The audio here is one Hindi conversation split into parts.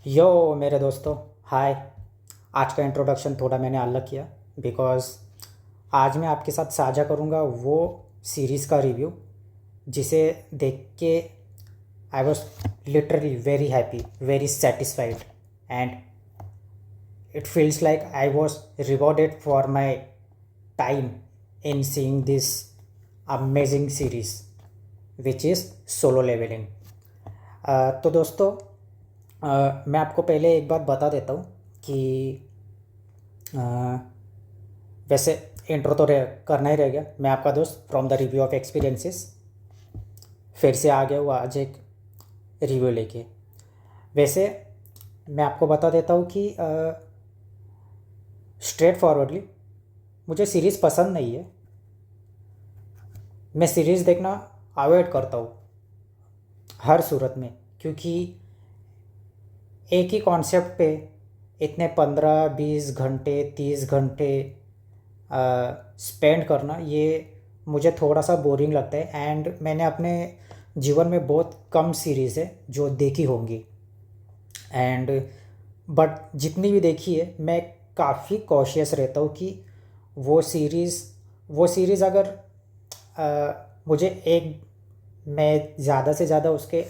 यो मेरे दोस्तों, हाय। आज का इंट्रोडक्शन थोड़ा मैंने अलग किया बिकॉज़ आज मैं आपके साथ साझा करूँगा वो सीरीज़ का रिव्यू जिसे देख के I was literally very happy, very satisfied and it feels like I was rewarded for my time in seeing this amazing series which is Solo Leveling. तो दोस्तों, मैं आपको पहले एक बात बता देता हूँ कि अ, वैसे इंट्रो तो करना ही रह गया। मैं आपका दोस्त from the review of experiences फिर से आ गया हुआ आज एक रिव्यू लेके। वैसे मैं आपको बता देता हूँ कि स्ट्रेट फॉरवर्डली मुझे सीरीज़ पसंद नहीं है। मैं सीरीज़ देखना अवॉइड करता हूँ हर सूरत में, क्योंकि एक ही कॉन्सेप्ट पे इतने 15-20 घंटे 30 घंटे स्पेंड करना, ये मुझे थोड़ा सा बोरिंग लगता है। एंड मैंने अपने जीवन में बहुत कम सीरीज़ है जो देखी होंगी, एंड बट जितनी भी देखी है मैं काफ़ी कॉशियस रहता हूँ कि वो सीरीज़ अगर मुझे एक मैं ज़्यादा से ज़्यादा उसके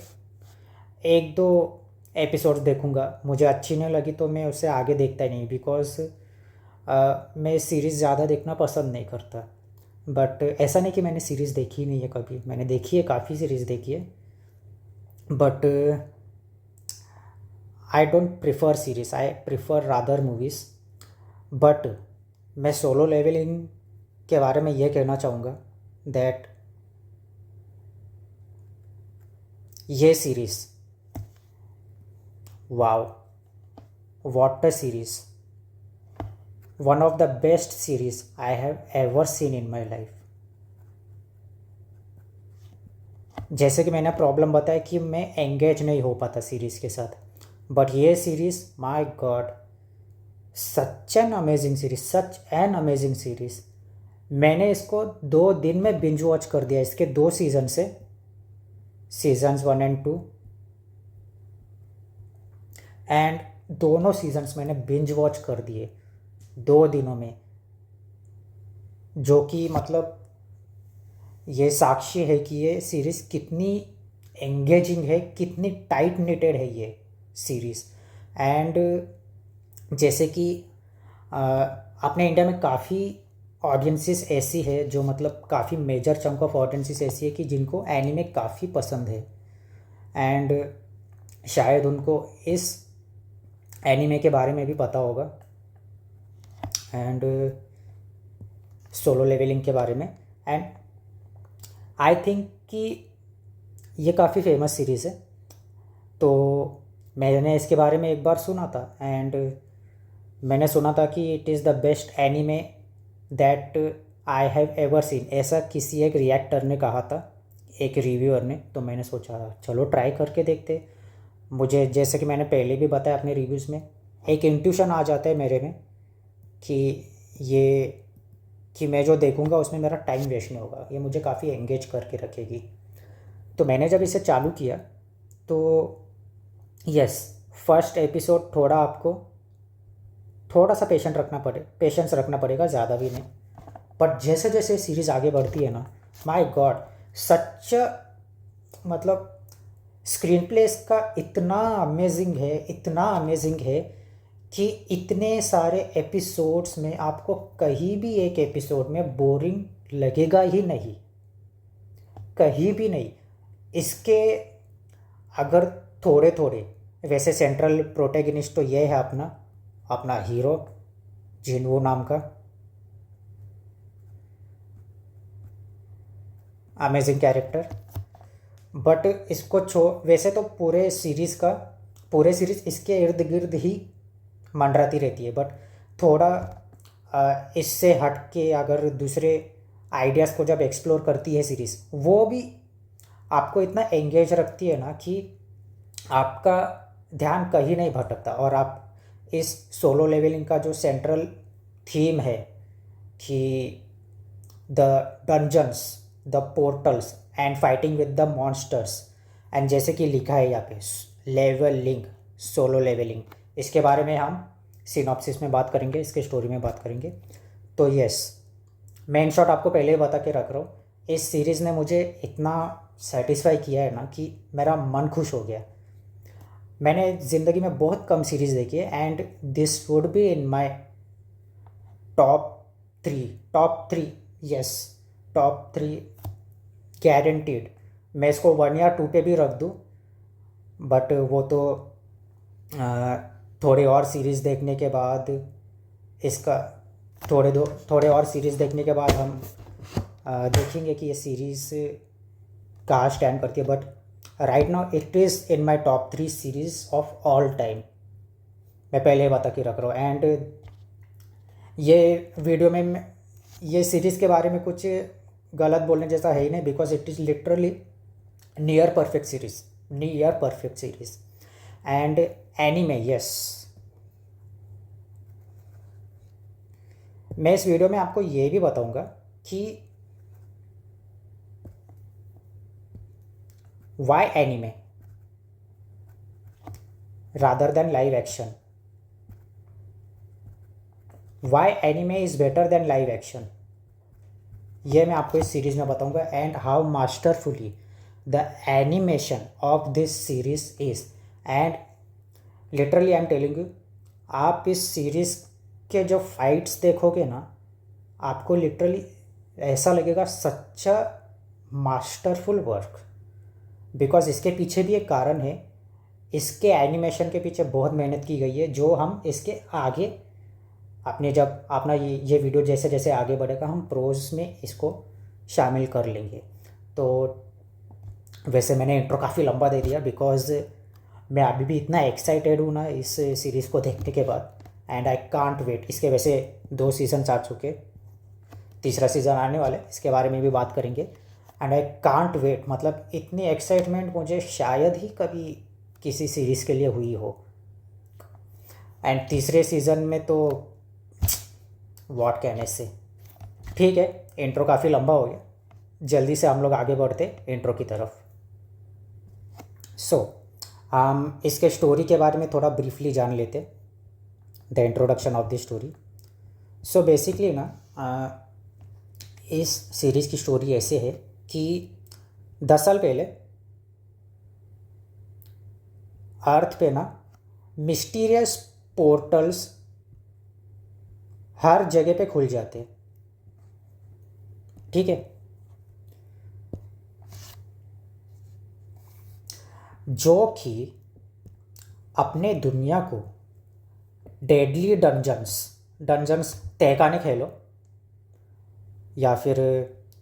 1-2 एपिसोड्स देखूँगा, मुझे अच्छी नहीं लगी तो मैं उससे आगे देखता ही नहीं, बिकॉज़ मैं सीरीज़ ज़्यादा देखना पसंद नहीं करता। बट ऐसा नहीं कि मैंने सीरीज़ देखी ही नहीं है, कभी मैंने देखी है, काफ़ी सीरीज़ देखी है। But I don't prefer series, I prefer rather movies. But मैं सोलो लेवलिंग के बारे में ये कहना चाहूँगा दैट ये series, wow, what a series, one of the best series I have ever seen in my life. जैसे कि मैंने प्रॉब्लम बताया कि मैं एंगेज नहीं हो पाता सीरीज़ के साथ, बट ये series, my God, such an amazing series, such an amazing series. मैंने इसको 2 दिन में बिंज वॉच कर दिया। इसके 2 सीजन से, सीजन्स 1 और 2, एंड दोनों सीजन्स मैंने बिंज वॉच कर दिए 2 दिनों में, जो कि मतलब ये साक्षी है कि ये सीरीज़ कितनी एंगेजिंग है, कितनी टाइट निटेड है ये सीरीज़। एंड जैसे कि अपने इंडिया में काफ़ी ऑडियंसेस ऐसी है जो मतलब काफ़ी मेजर चंक ऑफ ऑडियंसेस ऐसी है कि जिनको एनिमे काफ़ी पसंद है, एंड शायद उनको इस एनिमे के बारे में भी पता होगा, एंड सोलो लेवलिंग के बारे में। एंड आई थिंक कि ये काफ़ी फेमस सीरीज़ है। तो मैंने इसके बारे में एक बार सुना था, एंड मैंने सुना था कि it is the best anime that I have ever seen, ऐसा किसी एक रिएक्टर ने कहा था, एक रिव्यूअर ने। तो मैंने सोचा चलो ट्राई करके देखते। मुझे, जैसे कि मैंने पहले भी बताया अपने रिव्यूज़ में, एक इंट्यूशन आ जाता है मेरे में कि ये कि मैं जो देखूंगा उसमें मेरा टाइम वेस्ट नहीं होगा, ये मुझे काफ़ी एंगेज करके रखेगी। तो मैंने जब इसे चालू किया तो यस, फर्स्ट एपिसोड थोड़ा आपको थोड़ा सा पेशेंस रखना पड़ेगा, ज़्यादा भी नहीं। बट जैसे जैसे सीरीज़ आगे बढ़ती है ना, माय गॉड, सच, मतलब स्क्रीन प्ले इसका इतना अमेजिंग है, इतना अमेजिंग है कि इतने सारे एपिसोड्स में आपको कहीं भी एक एपिसोड में बोरिंग लगेगा ही नहीं, कहीं भी नहीं। इसके अगर थोड़े थोड़े, वैसे सेंट्रल प्रोटेगनिस्ट तो ये है अपना अपना हीरो जिनवो नाम का अमेजिंग कैरेक्टर। बट इसको वैसे तो पूरे सीरीज़ इसके इर्द गिर्द ही मंडराती रहती है, बट थोड़ा इससे हट के अगर दूसरे आइडियाज़ को जब एक्सप्लोर करती है सीरीज़, वो भी आपको इतना एंगेज रखती है ना कि आपका ध्यान कहीं नहीं भटकता, और आप इस सोलो लेवलिंग का जो सेंट्रल थीम है कि the dungeons, the portals and fighting with the monsters, and जैसे कि लिखा है यहाँ पे लेवलिंग, सोलो लेवलिंग। इसके बारे में हम सिनॉप्सिस में बात करेंगे, इसके स्टोरी में बात करेंगे। तो यस, मैं इन शॉर्ट आपको पहले ही बता के रख रहा हूँ, इस सीरीज़ ने मुझे इतना सेटिस्फाई किया है ना कि मेरा मन खुश हो गया। मैंने ज़िंदगी में बहुत कम सीरीज़ देखी है and this would be in my top three, yes, top three guaranteed. मैं इसको 1 या 2 पे भी रख दूँ, बट वो तो थोड़े और सीरीज़ देखने के बाद इसका थोड़े और सीरीज़ देखने के बाद हम देखेंगे कि ये सीरीज़ कहाँ स्टैंड करती है। But right now it is in my top 3 series of all time. मैं पहले ही बता के रख रहा हूँ। एंड ये वीडियो में ये सीरीज़ के बारे में कुछ गलत बोलने जैसा है ही नहीं, because it is literally near perfect series. And anime, yes, मैं इस वीडियो में आपको ये भी बताऊंगा कि why anime rather than live action, why anime is better than live action, ये मैं आपको इस सीरीज़ में बताऊंगा। And how masterfully the animation of this series is. And literally I am telling you, आप इस सीरीज़ के जो फाइट्स देखोगे ना, आपको लिटरली ऐसा लगेगा सच्चा मास्टरफुल वर्क। बिकॉज इसके पीछे भी एक कारण है, इसके एनिमेशन के पीछे बहुत मेहनत की गई है, जो हम इसके आगे अपने जब अपना ये वीडियो जैसे जैसे आगे बढ़ेगा हम प्रोज में इसको शामिल कर लेंगे। तो वैसे मैंने इंट्रो काफ़ी लंबा दे दिया, बिकॉज़ मैं अभी भी इतना एक्साइटेड हूँ ना इस सीरीज़ को देखने के बाद, एंड आई कांट वेट। इसके वैसे 2 सीजन्स आ चुके, तीसरा सीज़न आने वाला है, इसके बारे में भी बात करेंगे। एंड आई कांट वेट, मतलब इतनी एक्साइटमेंट मुझे शायद ही कभी किसी सीरीज़ के लिए हुई हो। एंड तीसरे सीज़न में तो व्हाट कहने से। ठीक है, इंट्रो काफ़ी लंबा हो गया, जल्दी से हम लोग आगे बढ़ते इंट्रो की तरफ। सो हम इसके स्टोरी के बारे में थोड़ा ब्रीफली जान लेते, the introduction of the story. So basically ना इस सीरीज़ की स्टोरी ऐसे है कि 10 साल पहले अर्थ पे ना मिस्टीरियस पोर्टल्स हर जगह पे खुल जाते हैं। ठीक है, जो कि अपने दुनिया को डेडली डंजन्स तहखाने कह लो या फिर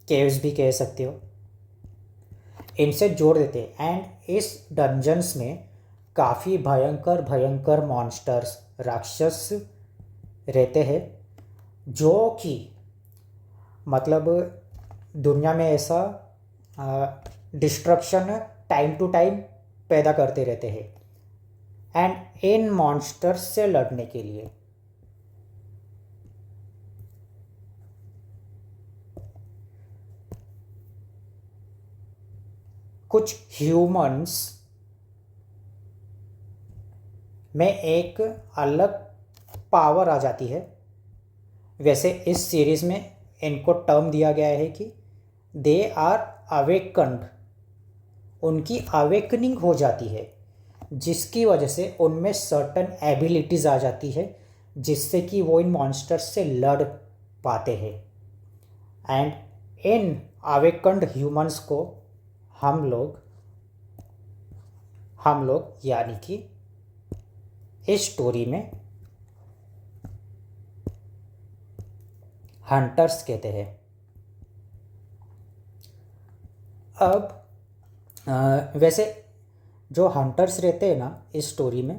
केव्स भी कह सकते हो, इनसे जोड़ देते हैं। एंड इस डंजन्स में काफ़ी भयंकर मॉन्स्टर्स, राक्षस रहते हैं, जो कि मतलब दुनिया में ऐसा डिस्ट्रक्शन टाइम टू टाइम पैदा करते रहते हैं। एंड इन मॉन्स्टर्स से लड़ने के लिए कुछ ह्यूमंस में एक अलग पावर आ जाती है। वैसे इस सीरीज़ में इनको टर्म दिया गया है कि दे आर अवेकन्ड, उनकी अवेकनिंग हो जाती है, जिसकी वजह से उनमें सर्टन एबिलिटीज़ आ जाती है, जिससे कि वो इन मॉन्स्टर्स से लड़ पाते हैं। एंड इन अवेकन्ड ह्यूमंस को हम लोग यानी कि इस स्टोरी में हंटर्स कहते हैं। अब वैसे जो हंटर्स रहते हैं ना इस स्टोरी में,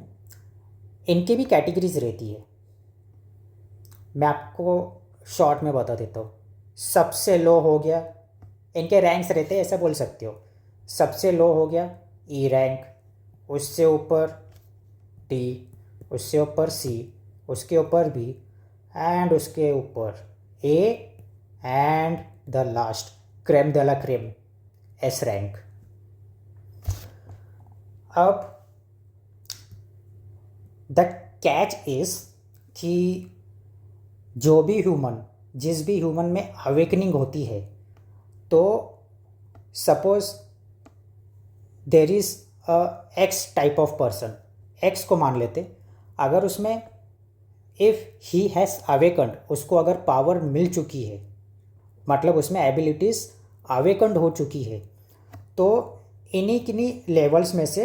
इनकी भी कैटेगरीज रहती है। मैं आपको शॉर्ट में बता देता हूँ। सबसे लो हो गया, इनके रैंक्स रहते हैं, ऐसा बोल सकते हो। सबसे लो हो गया ई रैंक, उससे ऊपर डी, उससे ऊपर सी, उसके ऊपर बी, एंड उसके ऊपर A, and the last crème de la crème S rank. अब द कैच इज़ कि जो भी ह्यूमन, जिस भी ह्यूमन में अवेकनिंग होती है, तो suppose there is x type of person, x को मान लेते, अगर उसमें इफ़ ही हैज़ अवेकन्ड, उसको अगर पावर मिल चुकी है, मतलब उसमें एबिलिटीज़ अवेकन्ड हो चुकी है, तो इन्हीं किन्हीं लेवल्स में से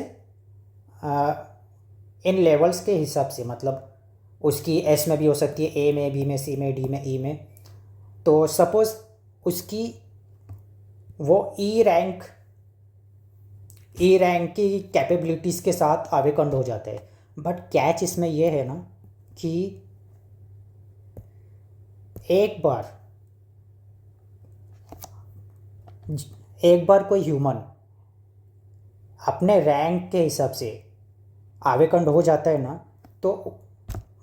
इन लेवल्स के हिसाब से, मतलब उसकी एस में भी हो सकती है, ए में, बी में, सी में, डी में, ई में, तो सपोज़ उसकी वो ई रैंक की कैपेबिलिटीज़ के साथ अवेकन्ड हो जाता है। बट कैच इसमें यह है ना कि एक बार कोई ह्यूमन अपने रैंक के हिसाब से अवेकन्ड हो जाता है ना, तो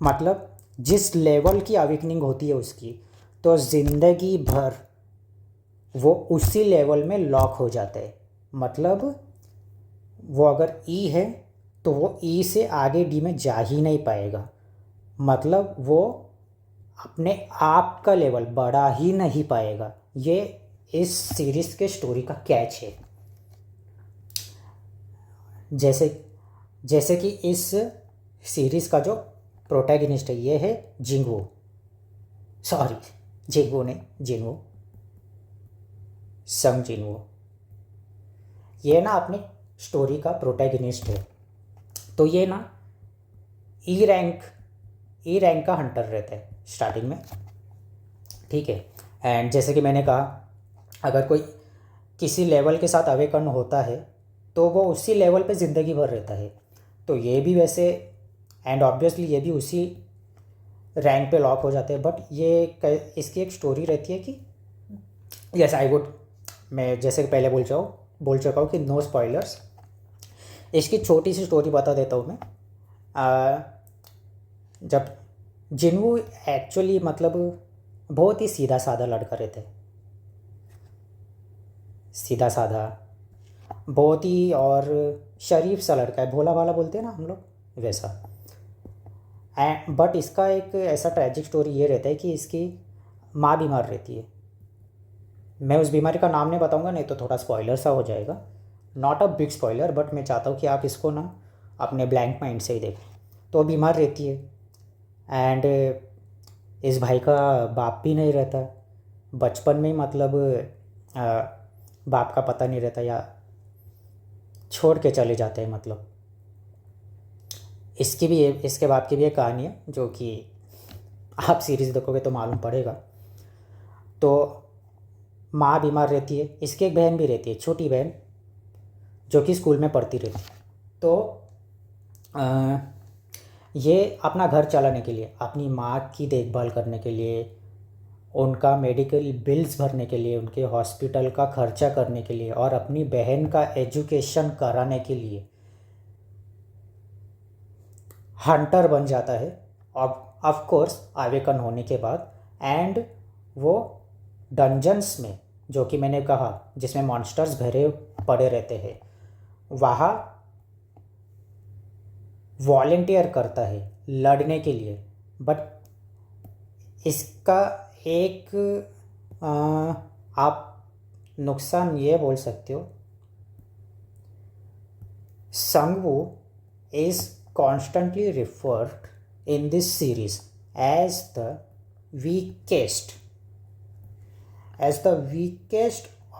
मतलब जिस लेवल की अवेकनिंग होती है उसकी, तो ज़िंदगी भर वो उसी लेवल में लॉक हो जाता है। मतलब वो अगर ई है तो वो ई से आगे डी में जा ही नहीं पाएगा, मतलब वो अपने आप का लेवल बढ़ा ही नहीं पाएगा। ये इस सीरीज़ के स्टोरी का कैच है। जैसे जैसे कि इस सीरीज़ का जो प्रोटैगनिस्ट है ये है जिंगवो, सॉरी जिंगवो नहीं, जिनवो, संग जिनवो, ये ना अपनी स्टोरी का प्रोटैगनिस्ट है। तो ये ना ई रैंक का हंटर रहता है स्टार्टिंग में, ठीक है। एंड जैसे कि मैंने कहा, अगर कोई किसी लेवल के साथ अवेकन होता है तो वो उसी लेवल पे ज़िंदगी भर रहता है। तो ये भी वैसे, एंड ऑब्वियसली ये भी उसी रैंक पे लॉक हो जाते हैं। बट ये इसकी एक स्टोरी रहती है कि यस आई वुड, मैं जैसे कि पहले बोल चुका हूँ कि नो स्पॉयलर्स। इसकी छोटी सी स्टोरी बता देता हूँ मैं। जब जिनवू एक्चुअली मतलब बहुत ही सीधा साधा लड़का रहता है, सीधा साधा, बहुत ही और शरीफ सा लड़का है, भोला भाला बोलते हैं ना हम लोग, वैसा। बट इसका एक ऐसा ट्रैजिक स्टोरी ये रहता है कि इसकी माँ बीमार रहती है। मैं उस बीमारी का नाम नहीं बताऊंगा, नहीं तो थोड़ा स्पॉइलर सा हो जाएगा। Not a big spoiler, but मैं चाहता हूँ कि आप इसको ना अपने ब्लैंक माइंड से ही देखें। तो बीमार रहती है, एंड इस भाई का बाप भी नहीं रहता बचपन में ही, मतलब बाप का पता नहीं रहता या छोड़ के चले जाते हैं। मतलब इसके बाप की भी एक कहानी है जो कि आप सीरीज़ देखोगे तो मालूम पड़ेगा। तो माँ बीमार रहती है, इसकी एक बहन भी रहती है, छोटी बहन, जो कि स्कूल में पढ़ती रहती है। तो ये अपना घर चलाने के लिए, अपनी माँ की देखभाल करने के लिए, उनका मेडिकल बिल्स भरने के लिए, उनके हॉस्पिटल का खर्चा करने के लिए और अपनी बहन का एजुकेशन कराने के लिए हंटर बन जाता है, ऑफ कोर्स अवेकन होने के बाद। एंड वो डंजन्स में, जो कि मैंने कहा जिसमें मॉन्स्टर्स भरे पड़े रहते हैं, वहाँ वॉलेंटियर करता है लड़ने के लिए। बट इसका एक आप नुकसान ये बोल सकते हो, संगवू is constantly referred in this series as the weakest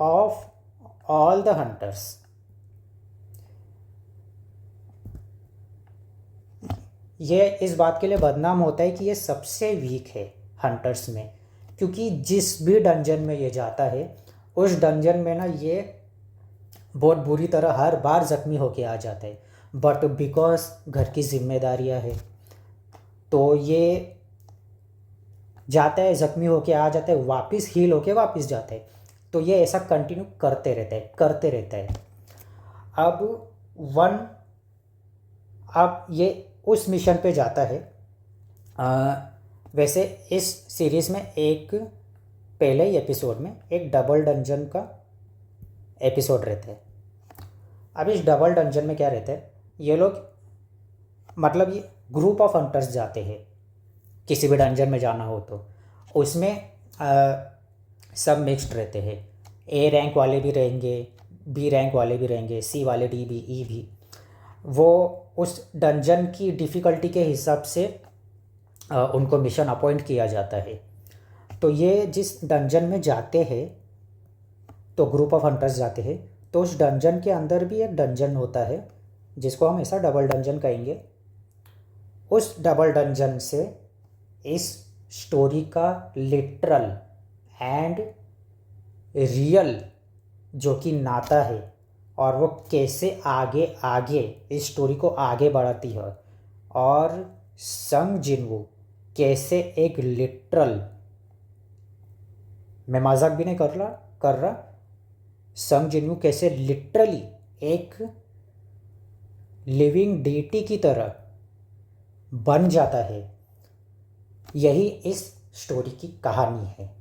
of all the hunters. ये इस बात के लिए बदनाम होता है कि ये सबसे वीक है हंटर्स में, क्योंकि जिस भी डंजन में ये जाता है उस डंजन में ना ये बहुत बुरी तरह हर बार ज़ख्मी होके आ जाता है। बट बिकॉज घर की जिम्मेदारियां है तो ये जाता है, ज़ख्मी होके आ जाता है, वापस हील होके वापस जाता है। तो ये ऐसा कंटिन्यू करते रहता है। अब ये उस मिशन पे जाता है। वैसे इस सीरीज़ में एक पहले ही एपिसोड में एक डबल डंजन का एपिसोड रहता है। अब इस डबल डंजन में क्या रहता है, ये लोग मतलब ग्रुप ऑफ हंटर्स जाते हैं किसी भी डंजन में जाना हो तो उसमें सब मिक्स्ड रहते हैं। ए रैंक वाले भी रहेंगे, बी रैंक वाले भी रहेंगे, सी वाले, डी भी, ई भी। वो उस डंजन की डिफ़िकल्टी के हिसाब से उनको मिशन अपॉइंट किया जाता है। तो ये जिस डंजन में जाते हैं, तो ग्रुप ऑफ हंटर्स जाते हैं, तो उस डंजन के अंदर भी एक डंजन होता है जिसको हम ऐसा डबल डंजन कहेंगे। उस डबल डंजन से इस स्टोरी का लिटरल एंड रियल जो कि नाता है और वो कैसे आगे आगे इस स्टोरी को आगे बढ़ाती है, और संग जिनवू कैसे एक लिटरल, मैं मजाक भी नहीं कर रहा, संग जिनवू कैसे लिटरली एक लिविंग डीटी की तरह बन जाता है, यही इस स्टोरी की कहानी है।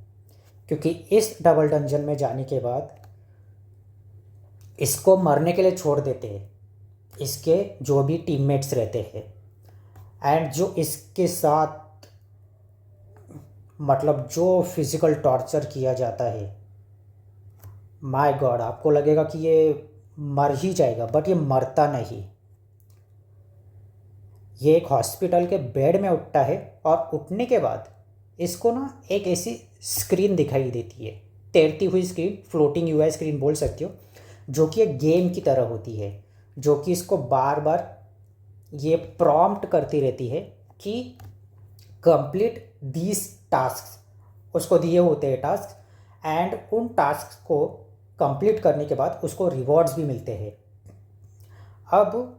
क्योंकि इस डबल डंजन में जाने के बाद इसको मरने के लिए छोड़ देते हैं इसके जो भी टीममेट्स रहते हैं, एंड जो इसके साथ मतलब जो फिज़िकल टॉर्चर किया जाता है, माय गॉड, आपको लगेगा कि ये मर ही जाएगा, बट ये मरता नहीं। ये एक हॉस्पिटल के बेड में उठता है और उठने के बाद इसको ना एक ऐसी स्क्रीन दिखाई देती है, तैरती हुई स्क्रीन, फ्लोटिंग यूआई स्क्रीन बोल सकते हो, जो कि एक गेम की तरह होती है, जो कि इसको बार बार ये प्रॉम्प्ट करती रहती है कि कंप्लीट दीज टास्क। उसको दिए होते हैं टास्क, एंड उन टास्क को कंप्लीट करने के बाद उसको रिवॉर्ड्स भी मिलते हैं। अब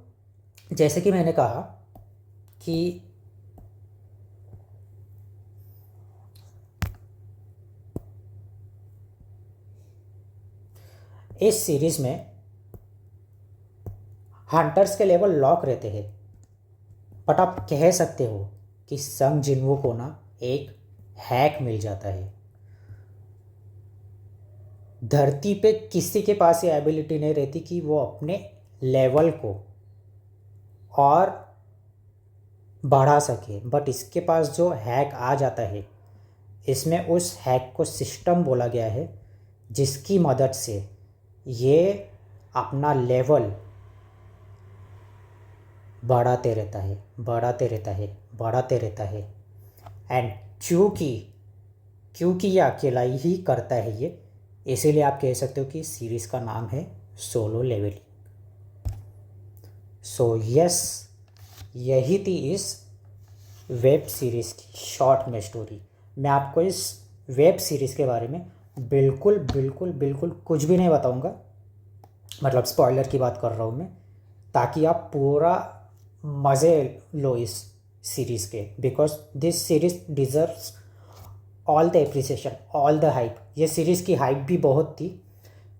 जैसे कि मैंने कहा कि इस सीरीज़ में हंटर्स के लेवल लॉक रहते हैं, बट आप कह सकते हो कि संग जिनवू को ना एक हैक मिल जाता है। धरती पे किसी के पास ये एबिलिटी नहीं रहती कि वो अपने लेवल को और बढ़ा सके, बट इसके पास जो हैक आ जाता है, इसमें उस हैक को सिस्टम बोला गया है, जिसकी मदद से ये अपना लेवल बढ़ाते रहता है, बढ़ाते रहता है, बढ़ाते रहता है। एंड क्योंकि ये अकेला ही करता है ये, इसीलिए आप कह सकते हो कि सीरीज़ का नाम है सोलो लेवलिंग। सो यस, यही थी इस वेब सीरीज़ की शॉर्ट में स्टोरी। मैं आपको इस वेब सीरीज़ के बारे में बिल्कुल बिल्कुल बिल्कुल कुछ भी नहीं बताऊंगा, मतलब स्पॉइलर की बात कर रहा हूँ मैं, ताकि आप पूरा मज़े लो इस सीरीज़ के, because this series deserves all the appreciation, all the hype. ये सीरीज़ की हाइप भी बहुत थी,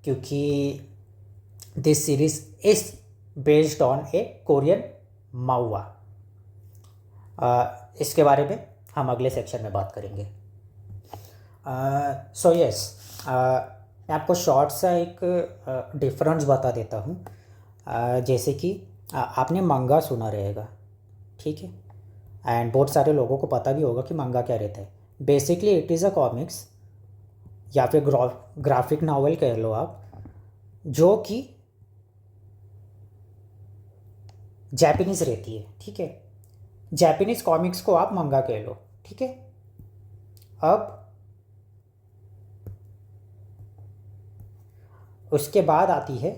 क्योंकि this series is based on a Korean manhwa. इसके बारे में हम अगले सेक्शन में बात करेंगे। सो यस, मैं आपको शॉर्ट सा एक डिफरेंस बता देता हूँ। जैसे कि आपने मंगा सुना रहेगा, ठीक है, एंड बहुत सारे लोगों को पता भी होगा कि मंगा क्या रहता है। Basically it is a comics या फिर ग्राफिक नावल कह लो आप, जो कि जापानीज़ रहती है, ठीक है। जापानीज़ कॉमिक्स को आप मंगा कह लो, ठीक है। अब उसके बाद आती है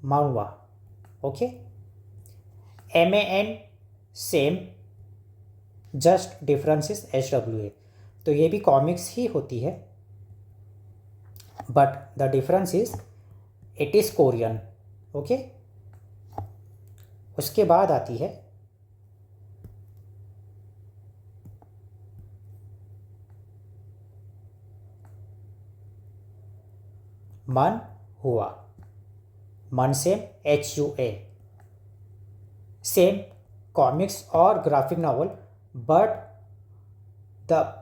मानवा, okay, MAN same, just difference is SWA। तो ये भी कॉमिक्स ही होती है, but the difference is it is Korean, okay. उसके बाद आती है मन हुआ, मन सेम HUA, सेम कॉमिक्स और graphic novel, but the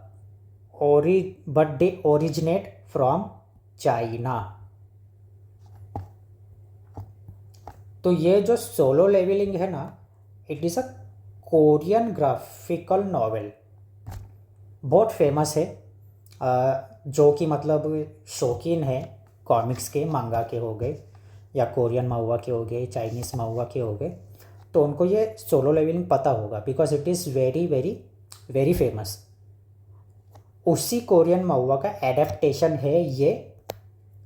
they originate from China. तो ये जो सोलो लेवलिंग है ना, it is a Korean graphical novel, बहुत फेमस है। जो कि मतलब शौकीन है कॉमिक्स के, मांगा के हो गए या कोरियन माहुआ के हो गए, चाइनीज़ माहुआ के हो गए, तो उनको ये सोलो लेवलिंग पता होगा because it is very very very famous. उसी कोरियन माहुआ का एडेप्टेशन है ये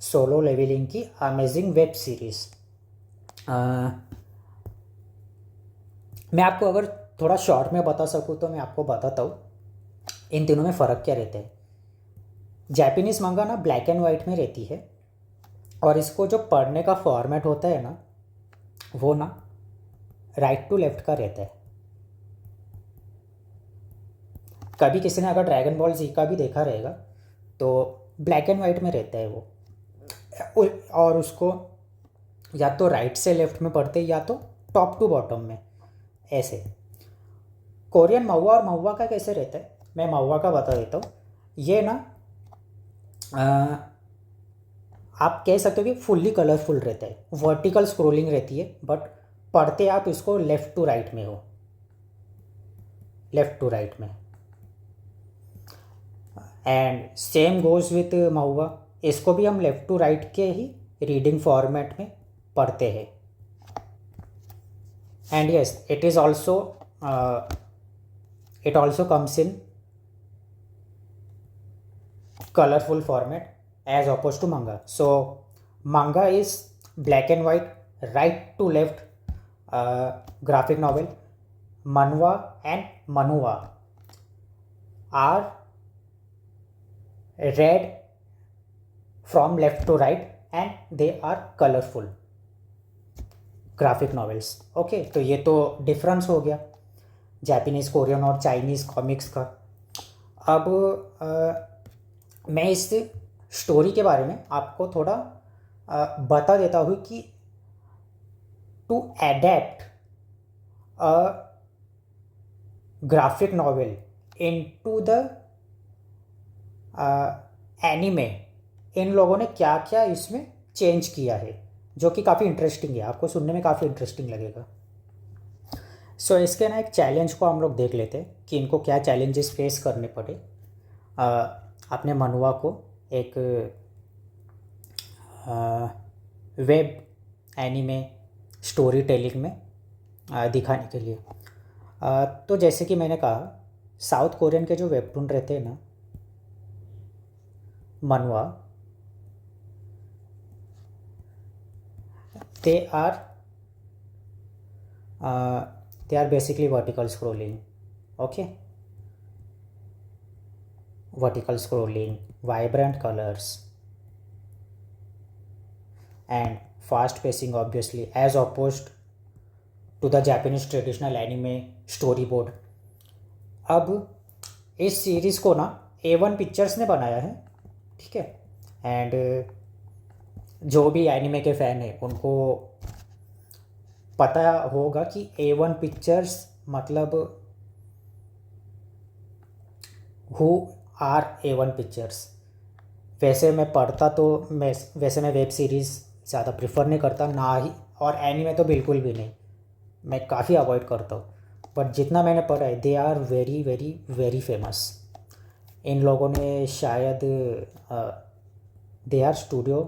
सोलो लेवलिंग की अमेजिंग वेब सीरीज़। मैं आपको अगर थोड़ा शॉर्ट में बता सकूँ तो मैं आपको बताता हूँ इन तीनों में फ़र्क क्या रहता है। जापानीज़ मंगा ना ब्लैक एंड वाइट में रहती है, और इसको जो पढ़ने का फॉर्मेट होता है ना, वो ना राइट टू लेफ्ट का रहता है। कभी किसी ने अगर ड्रैगन बॉल जी का भी देखा रहेगा तो ब्लैक एंड वाइट में रहता है वो, और उसको या तो राइट से लेफ्ट में पढ़ते या तो टॉप टू बॉटम में ऐसे। कोरियन महुआ और महुआ का कैसे रहता है, मैं महुआ का बता देता हूँ। ये ना आप कह सकते हो कि फुल्ली कलरफुल रहता है, वर्टिकल स्क्रोलिंग रहती है, बट पढ़ते आप इसको लेफ़्ट टू राइट में हो, लेफ़्ट टू राइट में। एंड सेम गोज़ विथ महुआ, इसको भी हम लेफ़्ट टू राइट के ही रीडिंग फॉर्मेट में पढ़ते हैं। And yes, it is also it also comes in colorful format as opposed to manga. So manga is black and white, right to left graphic novel. Manhwa and manhwa are read from left to right and they are colorful graphic novels. Okay, तो ये तो डिफरेंस हो गया जापानीज़, कोरियन और चाइनीज़ कॉमिक्स का। अब मैं इस स्टोरी के बारे में आपको थोड़ा बता देता हूँ कि to adapt a graphic novel into the anime इन लोगों ने क्या क्या इसमें चेंज किया है, जो कि काफ़ी इंटरेस्टिंग है, आपको सुनने में काफ़ी इंटरेस्टिंग लगेगा। सो इसके ना एक चैलेंज को हम लोग देख लेते हैं कि इनको क्या चैलेंजेस फेस करने पड़े अपने मनुआ को एक वेब एनीमे स्टोरी टेलिंग में दिखाने के लिए। तो जैसे कि मैंने कहा, साउथ कोरियन के जो वेबटून रहते हैं ना, manhwa, they are basically vertical scrolling. Okay, vertical scrolling, vibrant colors, and fast pacing, obviously, as opposed to the Japanese traditional anime storyboard. अब इस सीरीज़ को ना A1 पिक्चर्स ने बनाया है, ठीक है। एंड जो भी एनिमे के फ़ैन हैं उनको पता होगा कि A1 पिक्चर्स मतलब हु आर A1 पिक्चर्स। वैसे मैं पढ़ता तो मैं वेब सीरीज़ ज़्यादा प्रिफर नहीं करता ना ही, और एनीमे तो बिल्कुल भी नहीं, मैं काफ़ी अवॉइड करता हूँ। बट जितना मैंने पढ़ा है, they are very very very famous. इन लोगों ने शायद they are studio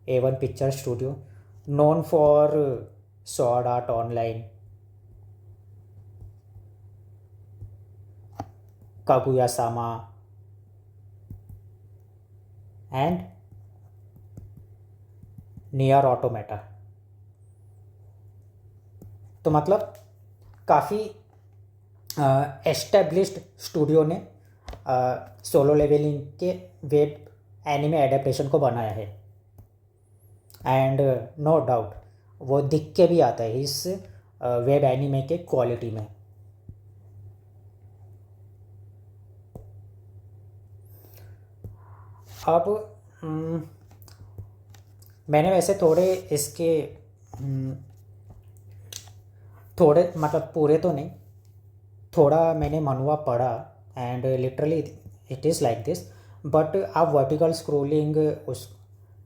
A1 picture studio, known for Sword Art Online, Kaguya sama and Nier Automata. तो मतलब काफ़ी एस्टेब्लिश्ड स्टूडियो ने सोलो लेवलिंग के वेब एनिमे एडेप्टेशन को बनाया है। एंड नो डाउट वो दिख के भी आता है इस वेब एनिमे के क्वालिटी में। अब मैंने वैसे थोड़े इसके थोड़े मतलब पूरे तो नहीं, थोड़ा मैंने मनुआ पढ़ा and literally it is like this. But आप वर्टिकल स्क्रोलिंग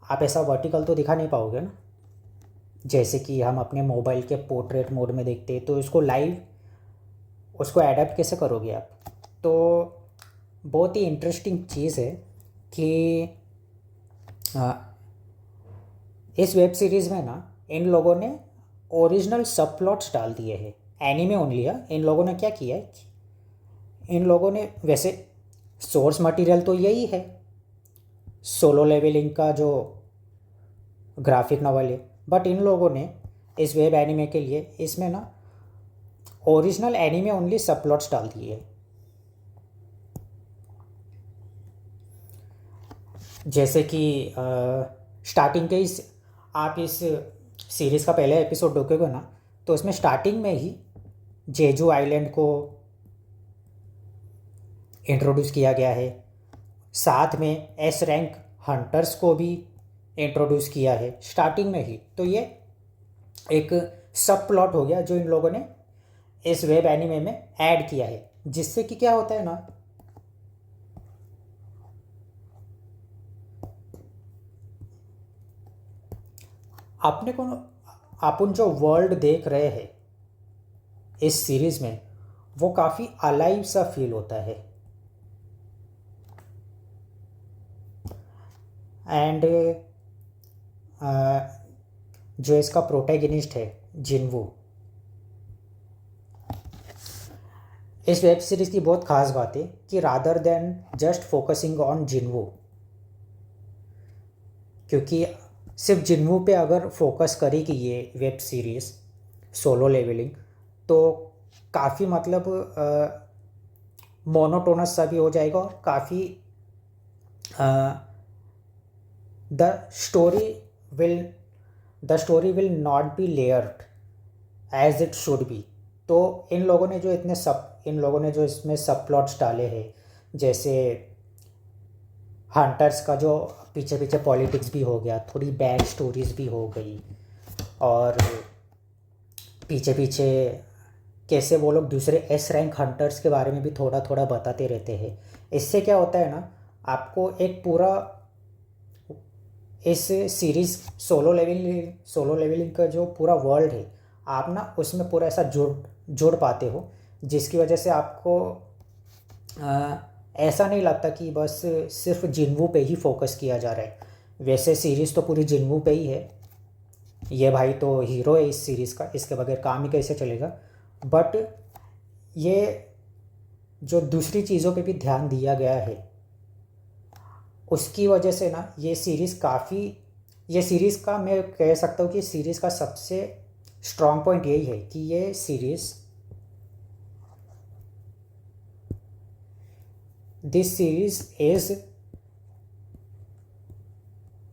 आप ऐसा वर्टिकल तो दिखा नहीं पाओगे ना, जैसे कि हम अपने मोबाइल के पोर्ट्रेट मोड में देखते हैं। तो इसको लाइव उसको एडेप्ट कैसे करोगे आप? तो बहुत ही इंटरेस्टिंग चीज़ है कि आ, इस वेब सीरीज़ में ना इन लोगों ने ओरिजिनल सब प्लॉट्स डाल दिए हैं। एनीमे ओनली है। इन लोगों ने क्या किया है, इन लोगों ने वैसे सोर्स मटेरियल तो यही है, सोलो लेवलिंग का जो ग्राफिक नॉवल है, बट इन लोगों ने इस वेब एनीमे के लिए इसमें ना ओरिजिनल एनीमे ओनली सब प्लॉट्स डाल दिए हैं। जैसे कि स्टार्टिंग के इस आप इस सीरीज़ का पहले एपिसोड देखोगे ना, तो उसमें स्टार्टिंग में ही जेजू आइलैंड को इंट्रोड्यूस किया गया है। साथ में एस रैंक हंटर्स को भी इंट्रोड्यूस किया है स्टार्टिंग में ही। तो ये एक सब प्लॉट हो गया जो इन लोगों ने इस वेब एनिमे में ऐड किया है, जिससे कि क्या होता है ना, अपने को अपन जो वर्ल्ड देख रहे हैं इस सीरीज़ में, वो काफ़ी अलाइव सा फील होता है। एंड जो इसका प्रोटैगनिस्ट है जिनवू, इस वेब सीरीज़ की बहुत ख़ास बात है कि rather than just focusing on जिनवू, क्योंकि सिर्फ जिनवू पे अगर फोकस करेगी ये वेब सीरीज़ सोलो लेवलिंग, तो काफ़ी मतलब मोनोटोनस सा भी हो जाएगा और काफ़ी the story will the story will not be layered as it should be. तो इन लोगों ने जो इसमें सब प्लॉट्स डाले हैं, जैसे हंटर्स का जो पीछे पीछे पॉलिटिक्स भी हो गया, थोड़ी बैक स्टोरीज भी हो गई, और पीछे पीछे कैसे वो लोग दूसरे एस रैंक हंटर्स के बारे में भी थोड़ा थोड़ा बताते रहते हैं। इससे क्या होता है ना, आपको एक पूरा इस सीरीज़ सोलो लेवलिंग का जो पूरा वर्ल्ड है, आप ना उसमें पूरा ऐसा जोड़ पाते हो, जिसकी वजह से आपको ऐसा नहीं लगता कि बस सिर्फ जिनवू पे ही फोकस किया जा रहा है। वैसे सीरीज़ तो पूरी जिनवू पे ही है, ये भाई तो हीरो है इस सीरीज़ का, इसके बगैर काम ही कैसे चलेगा। बट ये जो दूसरी चीज़ों पे भी ध्यान दिया गया है, उसकी वजह से ना ये सीरीज़ का मैं कह सकता हूँ कि सीरीज़ का सबसे स्ट्रॉन्ग पॉइंट यही है कि ये series this series is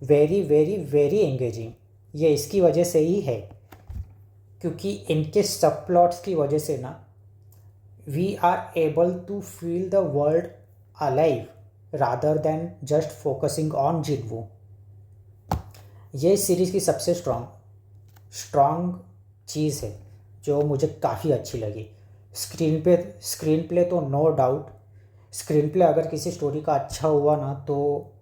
very very very engaging. ये इसकी वजह से ही है, क्योंकि इनके सब प्लॉट्स की वजह से ना we are able to feel the world alive rather than just focusing on Jinwoo. ये सीरीज़ की सबसे स्ट्रॉन्ग चीज़ है जो मुझे काफ़ी अच्छी लगी। स्क्रीन प्ले तो नो डाउट, स्क्रीन प्ले अगर किसी स्टोरी का अच्छा हुआ ना, तो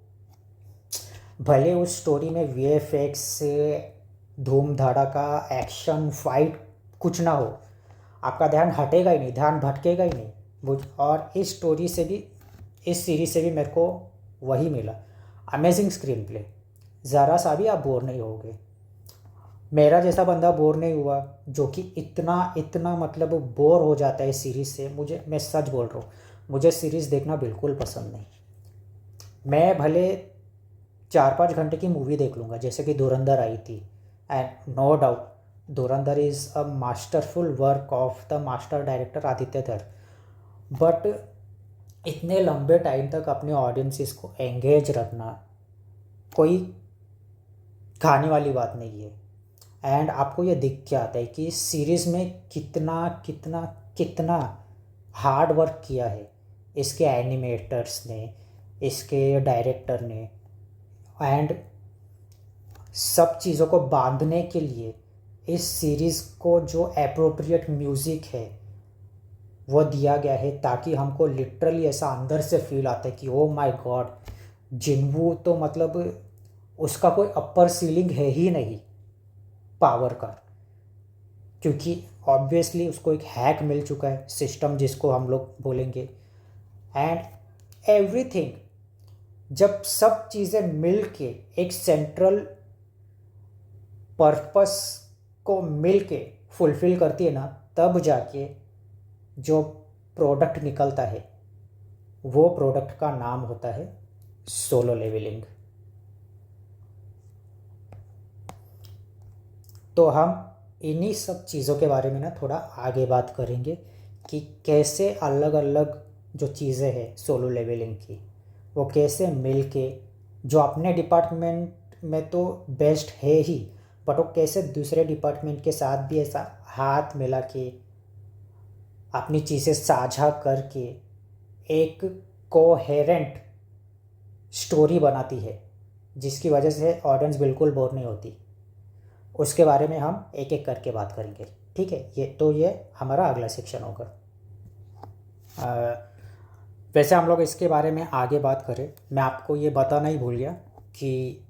भले उस स्टोरी में वीएफएक्स से धूम धड़ाका एक्शन फाइट कुछ ना हो, आपका ध्यान हटेगा ही नहीं, ध्यान भटकेगा ही नहीं। और इस सीरीज से भी मेरे को वही मिला, अमेजिंग स्क्रीन प्ले। ज़रा सा भी आप बोर नहीं होगे। मेरा जैसा बंदा बोर नहीं हुआ, जो कि इतना मतलब बोर हो जाता है इस सीरीज़ से। मैं सच बोल रहा हूँ, मुझे सीरीज़ देखना बिल्कुल पसंद नहीं। मैं भले 4-5 घंटे की मूवी देख लूँगा, जैसे कि धुरंधर आई थी, and no doubt Dhurandhar is a masterful work of the master director Aditya धर। बट इतने लंबे टाइम तक अपने ऑडियंसिस को एंगेज रखना कोई खाने वाली बात नहीं है। एंड आपको ये दिख के आता है कि सीरीज़ में कितना कितना कितना हार्ड वर्क किया है इसके एनिमेटर्स ने, इसके डायरेक्टर ने, एंड सब चीज़ों को बांधने के लिए इस सीरीज़ को जो अप्रोप्रिएट म्यूज़िक है वो दिया गया है, ताकि हमको लिटरली ऐसा अंदर से फील आता है कि ओ माय गॉड, जिनवू तो मतलब उसका कोई अपर सीलिंग है ही नहीं पावर का। क्योंकि ऑब्वियसली उसको एक हैक मिल चुका है, सिस्टम जिसको हम लोग बोलेंगे। एंड एवरीथिंग, जब सब चीज़ें मिल के एक सेंट्रल पर्पस को मिल के फुलफ़िल करती है ना, तब जाके जो प्रोडक्ट निकलता है वो प्रोडक्ट का नाम होता है सोलो लेवलिंग। तो हम इन्हीं सब चीज़ों के बारे में ना थोड़ा आगे बात करेंगे कि कैसे अलग अलग जो चीज़ें हैं सोलो लेवलिंग की, वो कैसे मिल के, जो अपने डिपार्टमेंट में तो बेस्ट है ही, बट वो कैसे दूसरे डिपार्टमेंट के साथ भी ऐसा हाथ मिला के अपनी चीज़ें साझा करके एक कोहेरेंट स्टोरी बनाती है, जिसकी वजह से ऑडियंस बिल्कुल बोर नहीं होती। उसके बारे में हम एक एक करके बात करेंगे, ठीक है। ये हमारा अगला सेक्शन होगा। वैसे हम लोग इसके बारे में आगे बात करें, मैं आपको ये बताना ही भूल गया कि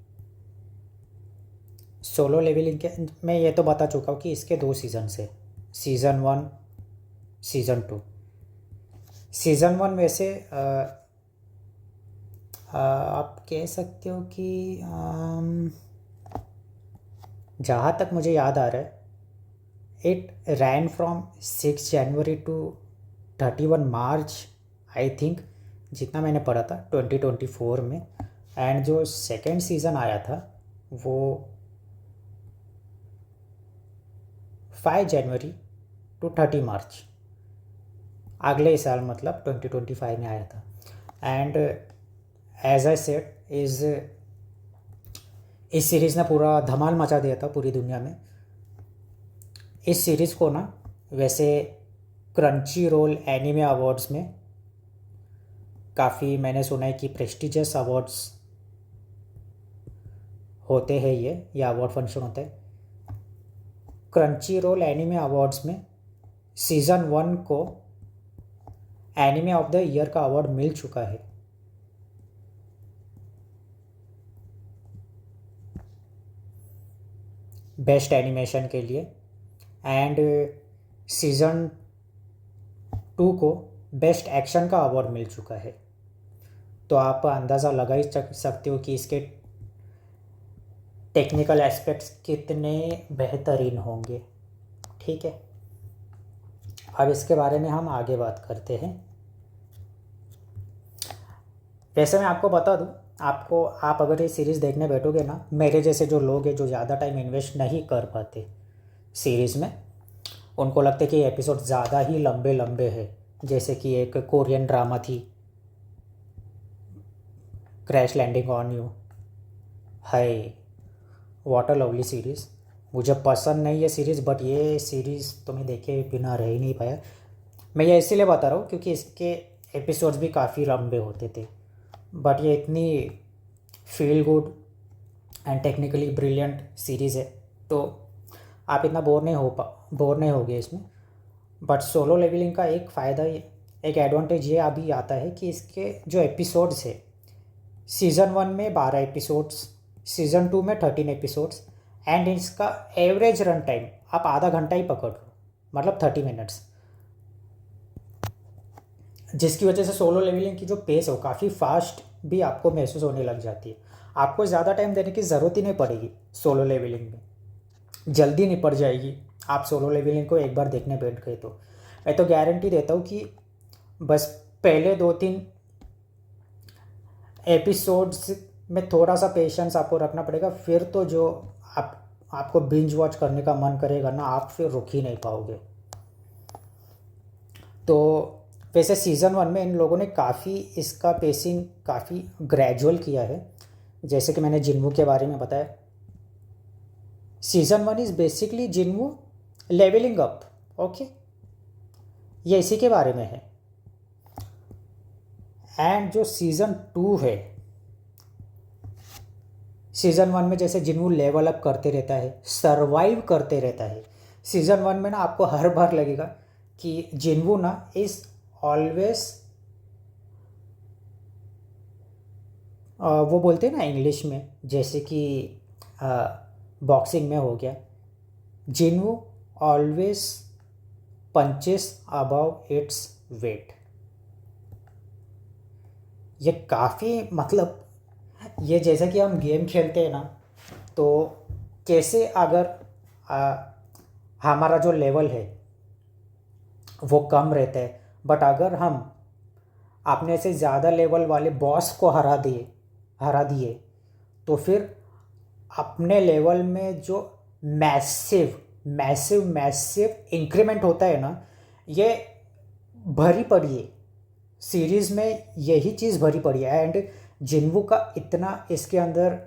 सोलो लेवलिंग के, मैं ये तो बता चुका हूँ कि इसके 2 सीज़न है, सीज़न 1, सीज़न 2। सीज़न 1 वैसे आप कह सकते हो कि जहाँ तक मुझे याद आ रहा है, it ran from 6 January to 31 March I think, जितना मैंने पढ़ा था 2024 में। एंड जो सेकेंड सीज़न आया था वो 5 जनवरी टू 30 मार्च, अगले ही साल मतलब 2025 में आया था। एंड एज आई सेड, इस सीरीज़ ने पूरा धमाल मचा दिया था पूरी दुनिया में। इस सीरीज़ को ना वैसे क्रंची रोल एनिमे अवार्ड्स में काफ़ी, मैंने सुना है कि प्रेस्टिजियस अवार्ड्स होते हैं, ये अवार्ड फंक्शन होता है। क्रंची रोल एनिमे अवार्ड्स में सीज़न 1 को एनिमे ऑफ द ईयर का अवार्ड मिल चुका है। बेस्ट एनिमेशन के लिए। एंड सीज़न 2 को बेस्ट एक्शन का अवार्ड मिल चुका है। तो आप अंदाज़ा लगा ही सकते हो कि इसके टेक्निकल एस्पेक्ट्स कितने बेहतरीन होंगे, ठीक है। अब इसके बारे में हम आगे बात करते हैं। वैसे मैं आपको बता दूं, आप अगर ये सीरीज़ देखने बैठोगे ना, मेरे जैसे जो लोग हैं जो ज़्यादा टाइम इन्वेस्ट नहीं कर पाते सीरीज़ में, उनको लगता है कि एपिसोड ज़्यादा ही लंबे लंबे हैं। जैसे कि एक कोरियन ड्रामा थी, Crash Landing on You, hi what a lovely series. मुझे पसंद नहीं है सीरीज़, बट ये सीरीज़ तो मैं देखे बिना रह ही नहीं पाया। मैं ये इसीलिए बता रहा हूँ क्योंकि इसके एपिसोड्स भी काफ़ी लंबे होते थे, बट ये इतनी feel good and technically brilliant series है, तो आप इतना बोर नहीं होगे इसमें। बट सोलो लेवलिंग का एक फ़ायदा, एक एडवांटेज ये अभी आता है कि इसके जो एपिसोड्स है, सीज़न 1 में 12 एपिसोड्स, सीज़न 2 में 13 एपिसोड्स, एंड इसका एवरेज रन टाइम आप आधा घंटा ही पकड़ लो, मतलब 30 मिनट्स, जिसकी वजह से सोलो लेवलिंग की जो पेस है वो काफ़ी फास्ट भी आपको महसूस होने लग जाती है। आपको ज़्यादा टाइम देने की ज़रूरत ही नहीं पड़ेगी सोलो लेवलिंग में, जल्दी निपट जाएगी आप सोलो लेवलिंग को एक बार देखने बैठ गए तो। मैं तो गारंटी देता हूँ कि बस पहले 2-3 एपिसोड्स में थोड़ा सा पेशेंस आपको रखना पड़ेगा, फिर तो जो आपको बिंज वॉच करने का मन करेगा ना, आप फिर रुक ही नहीं पाओगे। तो वैसे सीज़न 1 में इन लोगों ने काफ़ी इसका पेसिंग काफ़ी ग्रेजुअल किया है, जैसे कि मैंने जिन्वू के बारे में बताया। Season 1 is basically Jinwoo leveling up, okay, ये इसी के बारे में है। एंड जो सीज़न 2 है, सीज़न 1 में जैसे जिन्वू लेवल अप करते रहता है, सर्वाइव करते रहता है, सीज़न 1 में ना आपको हर बार लगेगा कि जिन्वू ना इज़ ऑलवेज, वो बोलते हैं ना इंग्लिश में, जैसे कि बॉक्सिंग में हो गया, जिन्वू always punches above its weight. ये काफ़ी मतलब ये जैसे कि हम गेम खेलते हैं ना, तो कैसे अगर आ, हमारा जो लेवल है वो कम रहता है, बट अगर हम अपने से ज़्यादा लेवल वाले बॉस को हरा दिए तो फिर अपने लेवल में जो मैसिव मैसिव मैसिव इंक्रीमेंट होता है ना, ये भरी पड़ी है सीरीज़ में, यही चीज़ भरी पड़ी है। एंड जिन्वू का इतना इसके अंदर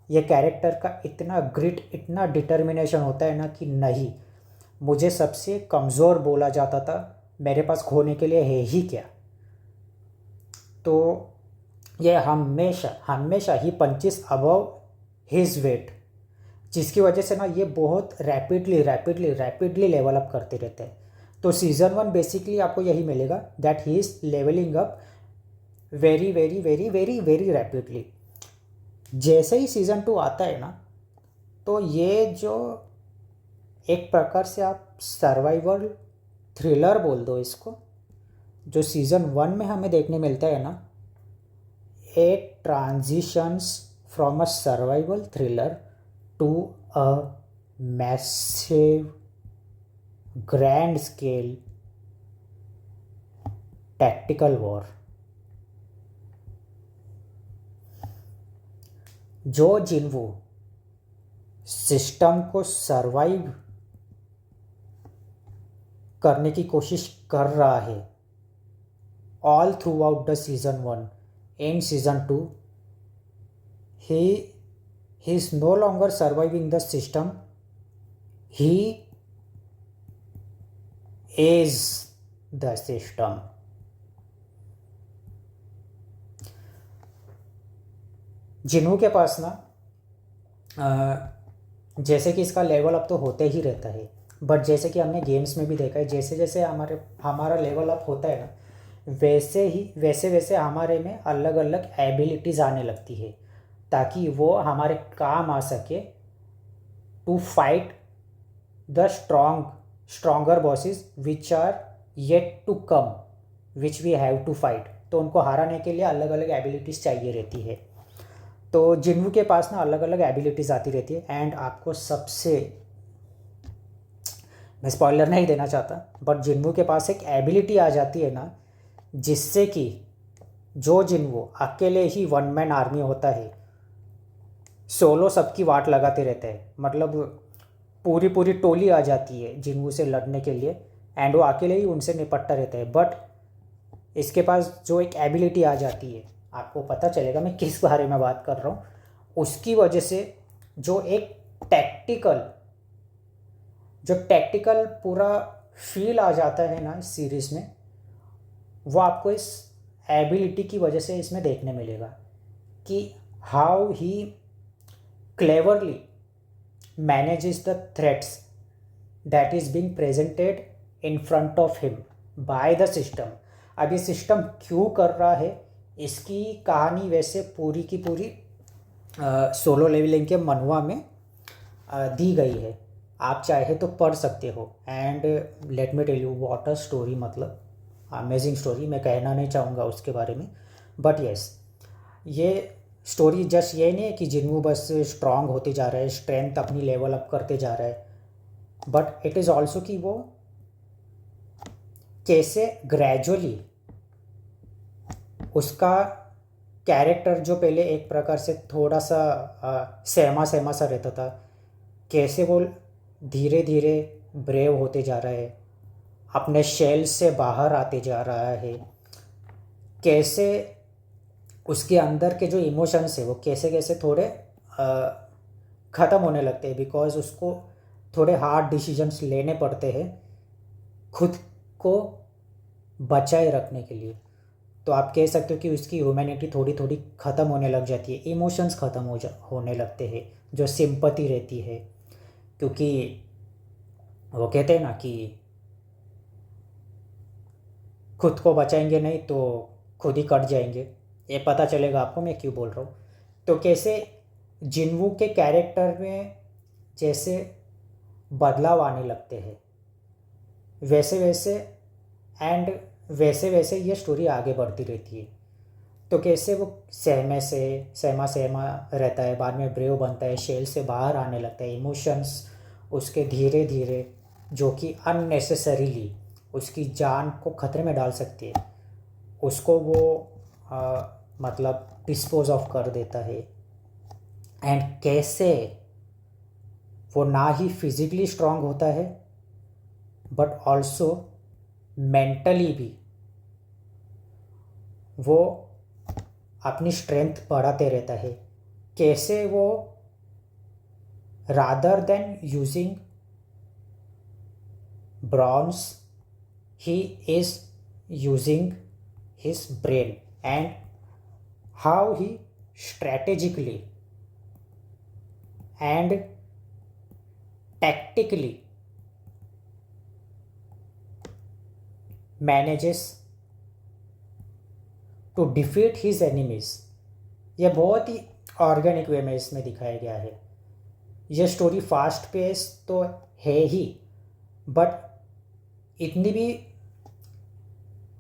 ये कैरेक्टर का इतना ग्रिट, इतना डिटर्मिनेशन होता है ना कि नहीं, मुझे सबसे कमज़ोर बोला जाता था, मेरे पास खोने के लिए है ही क्या। तो ये हमेशा हमेशा ही पंचेस अबव हिज वेट, जिसकी वजह से ना ये बहुत रैपिडली लेवल अप करते रहते हैं। तो सीज़न 1 बेसिकली आपको यही मिलेगा, that he is leveling up very very very very very rapidly. जैसे ही सीज़न 2 आता है ना, तो ये जो एक प्रकार से आप सर्वाइवल थ्रिलर बोल दो इसको, जो सीज़न 1 में हमें देखने मिलता है ना, it transitions from a survival thriller to a massive grand scale tactical war. जो जिन्वू सिस्टम को सरवाइव करने की कोशिश कर रहा है all through out the season 1, in season 2 he is no longer surviving the system, he is the system। जिन्हों के पास ना जैसे कि इसका लेवल अप तो होते ही रहता है, बट जैसे कि हमने गेम्स में भी देखा है, जैसे जैसे हमारा लेवल अप होता है ना, वैसे वैसे हमारे में अलग अलग एबिलिटीज़ आने लगती है, ताकि वो हमारे काम आ सके to fight the stronger bosses which are yet to come, which we have to fight. तो उनको हराने के लिए अलग अलग एबिलिटीज़ चाहिए रहती है। तो जिन्वू के पास ना अलग अलग एबिलिटीज़ आती रहती है। एंड आपको सबसे, मैं स्पॉइलर नहीं देना चाहता, बट जिन्वू के पास एक एबिलिटी आ जाती है ना, जिससे कि जो जिन्वू अकेले ही वन मैन आर्मी होता है, सोलो सबकी वाट लगाते रहते हैं, मतलब पूरी पूरी टोली आ जाती है जिन्वू से लड़ने के लिए, एंड वो अकेले ही उनसे निपटता रहता है। बट इसके पास जो एक एबिलिटी आ जाती है, आपको पता चलेगा मैं किस बारे में बात कर रहा हूँ, उसकी वजह से जो एक टैक्टिकल पूरा फील आ जाता है ना इस सीरीज़ में, वो आपको इस एबिलिटी की वजह से इसमें देखने मिलेगा कि how he cleverly manages the threats that is being presented in front of him by the system. अब ये सिस्टम क्यों कर रहा है, इसकी कहानी वैसे पूरी की पूरी सोलो लेवलिंग के मनवा में दी गई है, आप चाहे तो पढ़ सकते हो। And let me tell you what a story, मतलब अमेजिंग स्टोरी। मैं कहना नहीं चाहूँगा उसके बारे में, बट यस, ये स्टोरी जस्ट ये नहीं है कि जिन्वू बस स्ट्रांग होते जा रहा है, स्ट्रेंथ अपनी लेवल अप करते जा रहा है, बट इट इज़ ऑल्सो कि वो कैसे ग्रेजुअली उसका कैरेक्टर, जो पहले एक प्रकार से थोड़ा सा सहमा सहमा सा रहता था, कैसे वो धीरे धीरे ब्रेव होते जा रहा है, अपने शेल से बाहर आते जा रहा है, कैसे उसके अंदर के जो इमोशंस है वो कैसे कैसे थोड़े ख़त्म होने लगते हैं, बिकॉज उसको थोड़े हार्ड डिसीजंस लेने पड़ते हैं खुद को बचाए रखने के लिए। तो आप कह सकते हो कि उसकी ह्यूमैनिटी थोड़ी थोड़ी ख़त्म होने लग जाती है, इमोशंस ख़त्म होने लगते हैं, जो सिंपैथी रहती है, क्योंकि वो कहते हैं ना कि खुद को बचाएंगे नहीं तो खुद ही कट जाएंगे। ये पता चलेगा आपको मैं क्यों बोल रहा हूँ। तो कैसे जिन्वू के कैरेक्टर में जैसे बदलाव आने लगते हैं, वैसे वैसे एंड वैसे वैसे ये स्टोरी आगे बढ़ती रहती है। तो कैसे वो सहमा सहमा रहता है, बाद में ब्रेव बनता है, शेल से बाहर आने लगता है, इमोशंस उसके धीरे धीरे जो कि अननेसेसरीली उसकी जान को खतरे में डाल सकती है, उसको वो मतलब डिस्पोज ऑफ कर देता है। एंड कैसे वो ना ही फिजिकली स्ट्रांग होता है बट ऑल्सो मेंटली भी वो अपनी स्ट्रेंथ बढ़ाते रहता है। कैसे वो rather than using bronze he is using his brain, and how he strategically and tactically manages to defeat his enemies। यह बहुत ही ऑर्गेनिक वे में इसमें दिखाया गया है। यह स्टोरी फास्ट पेस तो है ही, बट इतनी भी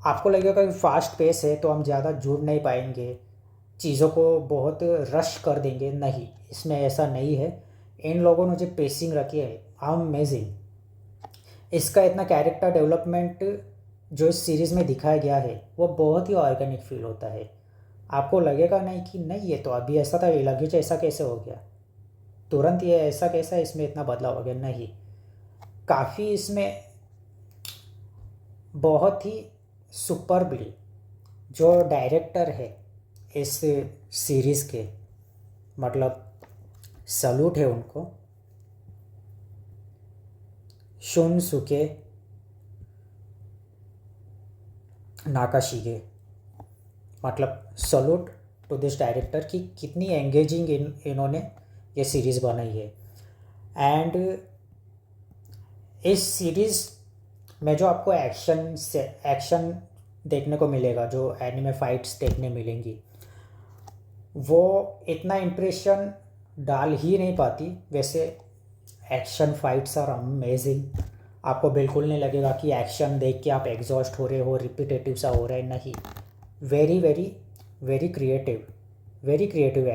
आपको लगेगा कि फास्ट पेस है तो हम ज़्यादा जुड़ नहीं पाएंगे, चीज़ों को बहुत रश कर देंगे, नहीं, इसमें ऐसा नहीं है। इन लोगों ने जो पेसिंग रखी है अमेजिंग। इसका इतना कैरेक्टर डेवलपमेंट जो इस सीरीज़ में दिखाया गया है वो बहुत ही ऑर्गेनिक फील होता है। आपको लगेगा नहीं कि नहीं ये तो अभी ऐसा था, ये लगेज ऐसा कैसे हो गया, तुरंत ये ऐसा कैसा इसमें इतना बदलाव हो गया, नहीं। काफ़ी इसमें बहुत ही सुपरबली जो डायरेक्टर है इस सीरीज़ के, मतलब सलूट है उनको, शुनसुके नाकाशिगे, मतलब सलूट टू दिस डायरेक्टर कि कितनी एंगेजिंग इन्होंने ये सीरीज़ बनाई है। एंड इस सीरीज़ में जो आपको एक्शन देखने को मिलेगा, जो एनिमे फाइट्स देखने मिलेंगी, वो इतना इम्प्रेशन डाल ही नहीं पाती। वैसे एक्शन फाइट्स आर अमेजिंग, आपको बिल्कुल नहीं लगेगा कि एक्शन देख के आप एग्जॉस्ट हो रहे हो, रिपीटेटिव सा हो रहा है, नहीं। Very very very creative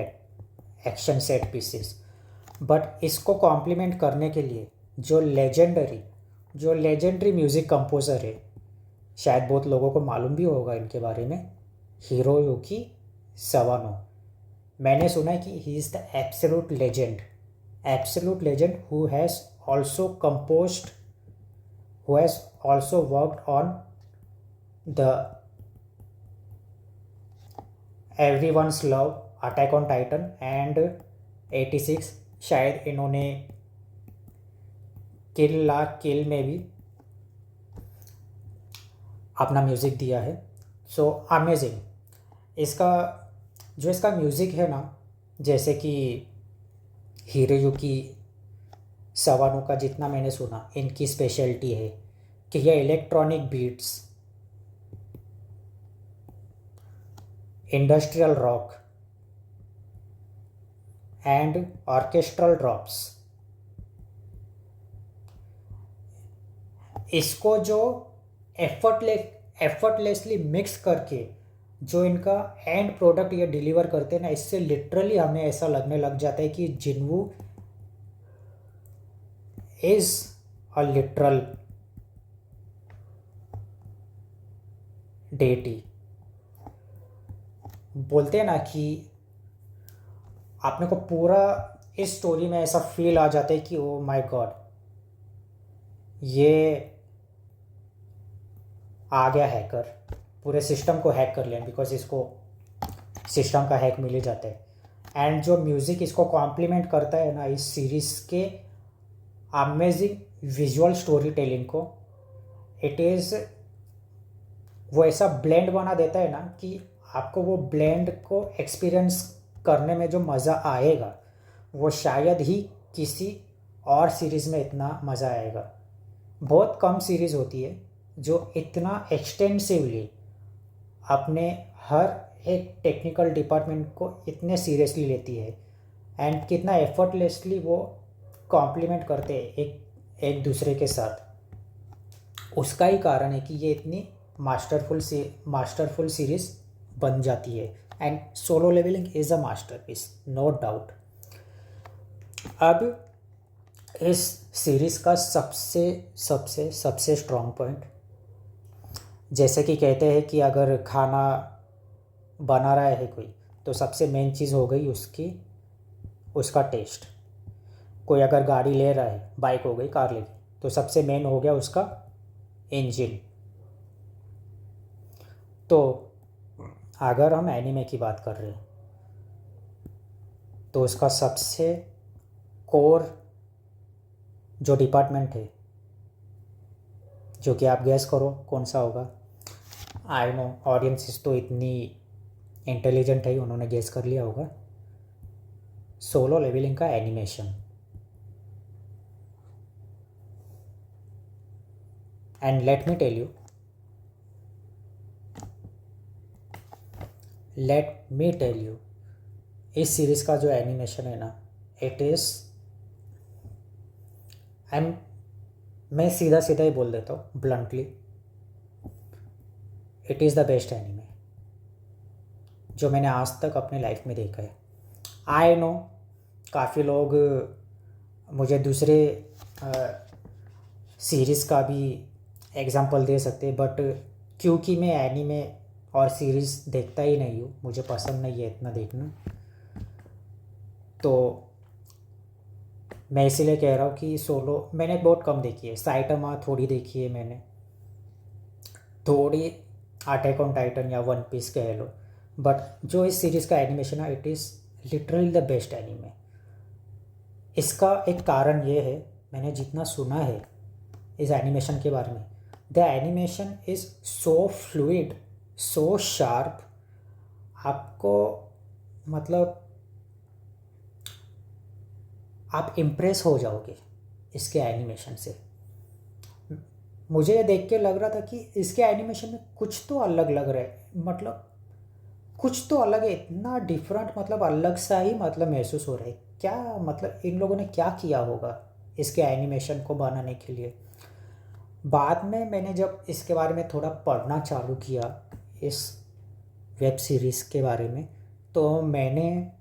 action set pieces. But इसको कॉम्प्लीमेंट करने के लिए जो लेजेंडरी म्यूज़िक कंपोज़र है, शायद बहुत लोगों को मालूम भी होगा इनके बारे में, हिरोयुकी सवानो। मैंने सुना है कि he is the absolute legend who has also worked on the everyone's love, attack on Titan and 86। शायद इन्होंने किल ला किल में भी अपना म्यूज़िक दिया है। So amazing. इसका म्यूज़िक है ना, जैसे कि हिरोयुकी सवानो का जितना मैंने सुना, इनकी स्पेशलिटी है कि यह electronic beats, industrial rock and orchestral drops, इसको जो एफर्टलेसली मिक्स करके जो इनका एंड प्रोडक्ट ये डिलीवर करते हैं ना, इससे लिटरली हमें ऐसा लगने लग जाता है कि जिन्वू इज अ लिटरल डेटी। बोलते हैं ना कि आपने को पूरा इस स्टोरी में ऐसा फील आ जाता है कि ओ माय गॉड, ये आ गया हैकर, पूरे सिस्टम को हैक कर लिया, बिकॉज इसको सिस्टम का हैक मिल ही जाता है। एंड जो म्यूज़िक इसको कॉम्प्लीमेंट करता है ना इस सीरीज़ के अमेजिंग विजुअल स्टोरी टेलिंग को, इट इज़ वो ऐसा ब्लेंड बना देता है ना कि आपको वो ब्लेंड को एक्सपीरियंस करने में जो मज़ा आएगा वो शायद ही किसी और सीरीज़ में इतना मज़ा आएगा। बहुत कम सीरीज़ होती है जो इतना एक्सटेंसिवली अपने हर एक टेक्निकल डिपार्टमेंट को इतने सीरियसली लेती है एंड कितना एफर्टलेसली वो कॉम्प्लीमेंट करते हैं एक दूसरे के साथ। उसका ही कारण है कि ये इतनी मास्टरफुल सीरीज बन जाती है। And Solo Leveling is a masterpiece, no doubt. अब इस सीरीज़ का सबसे सबसे सबसे स्ट्रॉन्ग पॉइंट, जैसे कि कहते हैं कि अगर खाना बना रहा है कोई, तो सबसे मेन चीज़ हो गई उसका टेस्ट। कोई अगर गाड़ी ले रहा है, बाइक हो गई, कार लेगी, तो सबसे मेन हो गया उसका इंजन। तो अगर हम एनिमे की बात कर रहे हैं, तो उसका सबसे कोर जो डिपार्टमेंट है, जो कि आप गैस करो कौन सा होगा। आई नो ऑडियंसिस तो इतनी इंटेलिजेंट है, उन्होंने गैस कर लिया होगा। सोलो लेवलिंग का animation. And let me tell you, इस सीरीज़ का जो एनिमेशन है ना, इट इज़ मैं सीधा सीधा ही बोल देता हूँ, bluntly, it is the best anime जो मैंने आज तक अपनी लाइफ में देखा है। आई नो काफ़ी लोग मुझे दूसरे सीरीज़ का भी एग्जांपल दे सकते हैं, बट क्योंकि मैं एनीमे और सीरीज़ देखता ही नहीं हूँ, मुझे पसंद नहीं है इतना देखना, तो मैं इसीलिए कह रहा हूँ कि सोलो मैंने बहुत कम देखी है। साइटामा थोड़ी देखी है मैंने, थोड़ी अटैक ऑन टाइटन या वन पीस कह लो, बट जो इस सीरीज़ का एनिमेशन है, it is literally the best anime. इसका एक कारण ये है, मैंने जितना सुना है इस एनिमेशन के बारे में, the animation is so fluid, so sharp, आपको मतलब आप इम्प्रेस हो जाओगे इसके एनिमेशन से। मुझे ये देख के लग रहा था कि इसके एनिमेशन में कुछ तो अलग लग रहा है, मतलब कुछ तो अलग है, इतना डिफरेंट, मतलब अलग सा ही मतलब महसूस हो रहा है। क्या मतलब इन लोगों ने क्या किया होगा इसके एनिमेशन को बनाने के लिए। बाद में मैंने जब इसके बारे में थोड़ा पढ़ना चालू किया, इस वेब सीरीज़ के बारे में, तो मैंने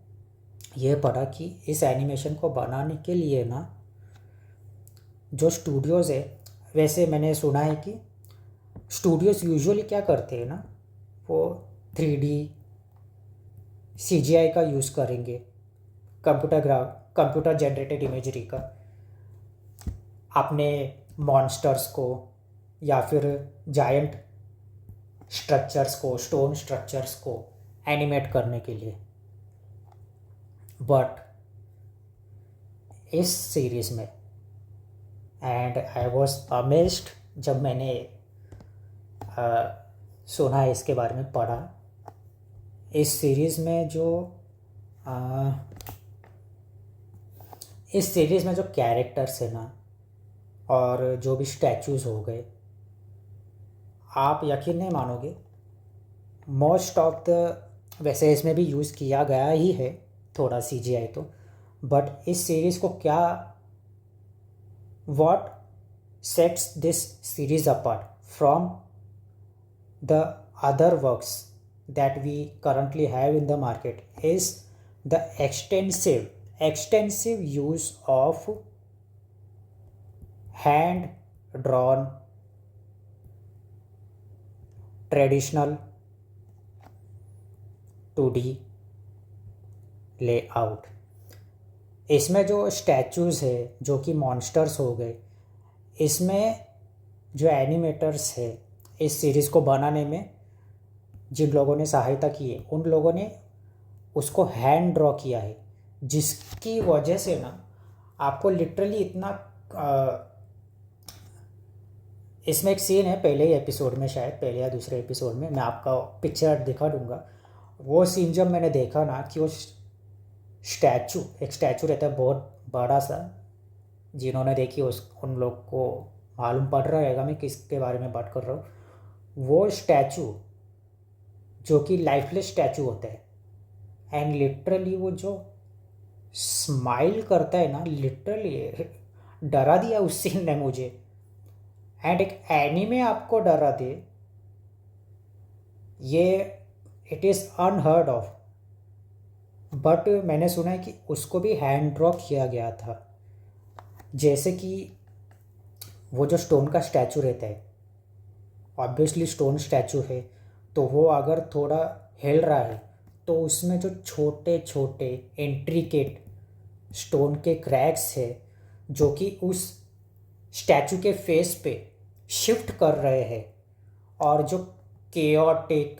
ये पढ़ा कि इस एनिमेशन को बनाने के लिए ना, जो स्टूडियोज़ है, वैसे मैंने सुना है कि स्टूडियोज़ यूजुअली क्या करते हैं ना, वो 3D CGI का यूज़ करेंगे, कंप्यूटर जनरेटेड इमेजरी का, अपने मॉन्स्टर्स को या फिर जायंट स्ट्रक्चर्स को, स्टोन स्ट्रक्चर्स को एनिमेट करने के लिए। बट इस सीरीज़ में, एंड आई वॉज अमेज्ड जब मैंने सुना इसके बारे में, पढ़ा, इस सीरीज़ में जो कैरेक्टर्स है ना, और जो भी स्टैचूज़ हो गए, आप यकीन नहीं मानोगे, मोस्ट ऑफ द, वैसे इसमें भी यूज़ किया गया ही है थोड़ा CGI तो, बट इस सीरीज़ को क्या, what sets this series apart from the other works that we currently have in the market is the extensive use of hand drawn traditional 2D layout. इसमें जो स्टैचूज़ है, जो कि मॉन्स्टर्स हो गए, इसमें जो एनिमेटर्स है इस सीरीज़ को बनाने में जिन लोगों ने सहायता की है, उन लोगों ने उसको हैंड ड्रॉ किया है, जिसकी वजह से ना आपको लिटरली इतना इसमें एक सीन है पहले ही एपिसोड में, शायद पहले या दूसरे एपिसोड में, मैं आपका पिक्चर दिखा दूंगा। वो सीन जब मैंने देखा ना कि वो एक स्टैचू रहता है बहुत बड़ा सा, जिन्होंने देखी उन लोग को मालूम पड़ रहा रहेगा मैं किसके बारे में बात कर रहा हूँ। वो स्टैचू जो कि लाइफलेस स्टैचू होता है, एंड लिटरली वो जो स्माइल करता है ना, लिटरली डरा दिया उस सीन ने मुझे। एंड एक एनीमे आपको डरा दे, ये it is unheard of. But मैंने सुना है कि उसको भी हैंड ड्रॉ किया गया था। जैसे कि वो जो स्टोन का स्टैचू रहता है, ऑब्वियसली स्टोन स्टैचू है, तो वो अगर थोड़ा हिल रहा है तो उसमें जो छोटे छोटे इंट्रिकेट स्टोन के क्रैक्स है जो कि उस स्टैचू के फेस पे शिफ्ट कर रहे हैं, और जो chaotic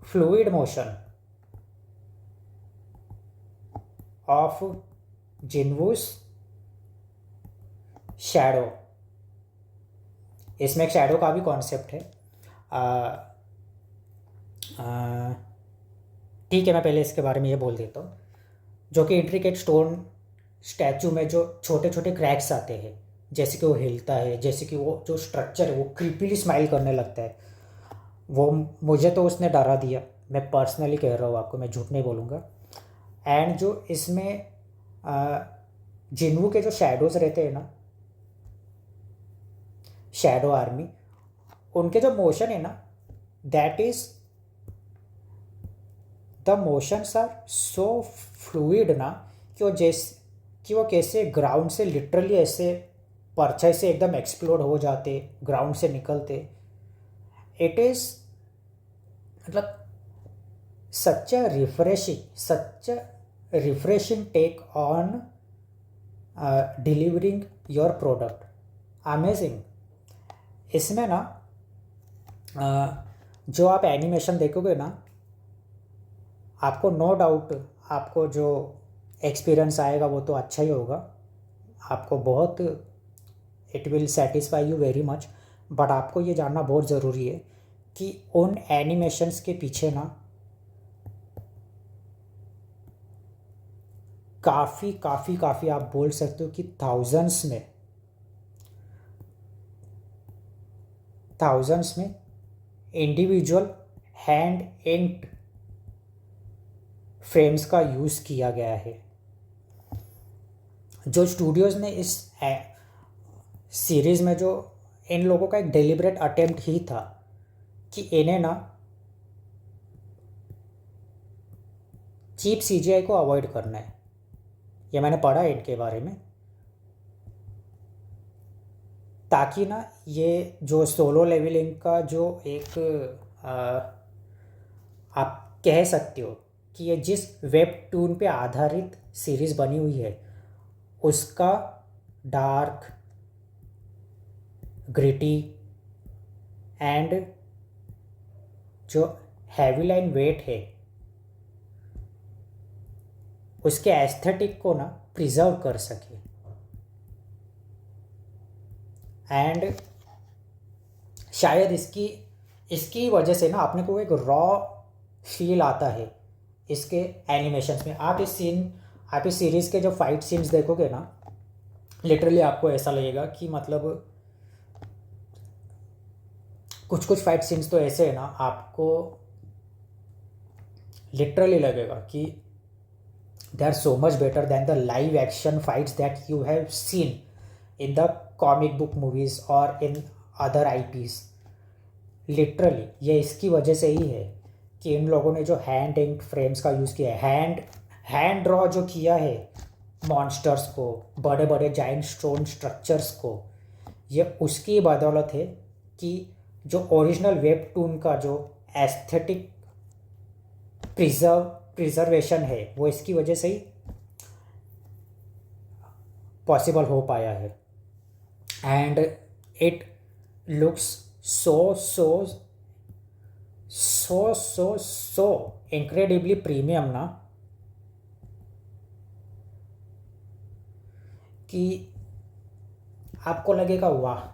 fluid motion of Jinwoo's shadow, इसमें एक शैडो का भी कॉन्सेप्ट है। ठीक है, मैं पहले इसके बारे में ये बोल देता हूँ। जो कि इंट्रिकेट स्टोन स्टैचू में जो छोटे छोटे क्रैक्स आते हैं, जैसे कि वो हिलता है, जैसे कि वो जो स्ट्रक्चर है वो क्रीपीली स्माइल करने लगता है, वो मुझे तो उसने डरा दिया। मैं पर्सनली कह रहा हूँ आपको, मैं झूठ नहीं बोलूँगा। एंड जो इसमें जिन्वू के जो शैडोज रहते हैं ना, शैडो आर्मी, उनके जो मोशन है ना, that is the motions are so fluid ना, कि वो कैसे ग्राउंड से लिटरली ऐसे परछाई से एकदम एक्सप्लोड हो जाते, ग्राउंड से निकलते। इट इज़ मतलब such a refreshing take on delivering your product. Amazing. इसमें ना जो आप एनिमेशन देखोगे ना, आपको नो डाउट आपको जो एक्सपीरियंस आएगा वो तो अच्छा ही होगा, आपको बहुत, it will satisfy you very much. But आपको ये जानना बहुत ज़रूरी है कि उन एनिमेशंस के पीछे ना काफ़ी काफ़ी काफ़ी आप बोल सकते हो कि थाउजेंड्स में इंडिविजुअल हैंड इंक्ड फ्रेम्स का यूज़ किया गया है। जो स्टूडियोज़ ने इस सीरीज़ में, जो इन लोगों का एक डेलिब्रेट अटेम्प्ट ही था कि इन्हें ना चीप सीजीआई को अवॉइड करना है। ये मैंने पढ़ा है इनके बारे में, ताकि ना ये जो सोलो लेवलिंग का जो एक आप कह सकते हो कि ये जिस वेबटून पे आधारित सीरीज़ बनी हुई है, उसका डार्क, ग्रिटी एंड जो हैवी लाइन वेट है, उसके एस्थेटिक को ना प्रिजर्व कर सके। एंड शायद इसकी वजह से ना अपने को एक रॉ फील आता है इसके एनिमेशंस में। आप इस सीरीज़ के जो फाइट सीन्स देखोगे ना, लिटरली आपको ऐसा लगेगा कि मतलब कुछ फाइट सीन्स तो ऐसे है ना, आपको लिटरली लगेगा कि they are so much better than the live action fights that you have seen in the comic book movies और इन अदर आईपीज। लिटरली ये इसकी वजह से ही है कि इन लोगों ने जो हैंड इंक फ्रेम्स का यूज़ किया है, हैंड ड्रॉ जो किया है मॉन्स्टर्स को, बड़े बड़े जाइंट स्टोन स्ट्रक्चर्स को, ये उसकी बदौलत है कि जो ओरिजिनल वेबटून का जो एस्थेटिक प्रिजर्वेशन है वो इसकी वजह से ही पॉसिबल हो पाया है। And it looks so so so so so incredibly premium ना, कि आपको लगेगा वाह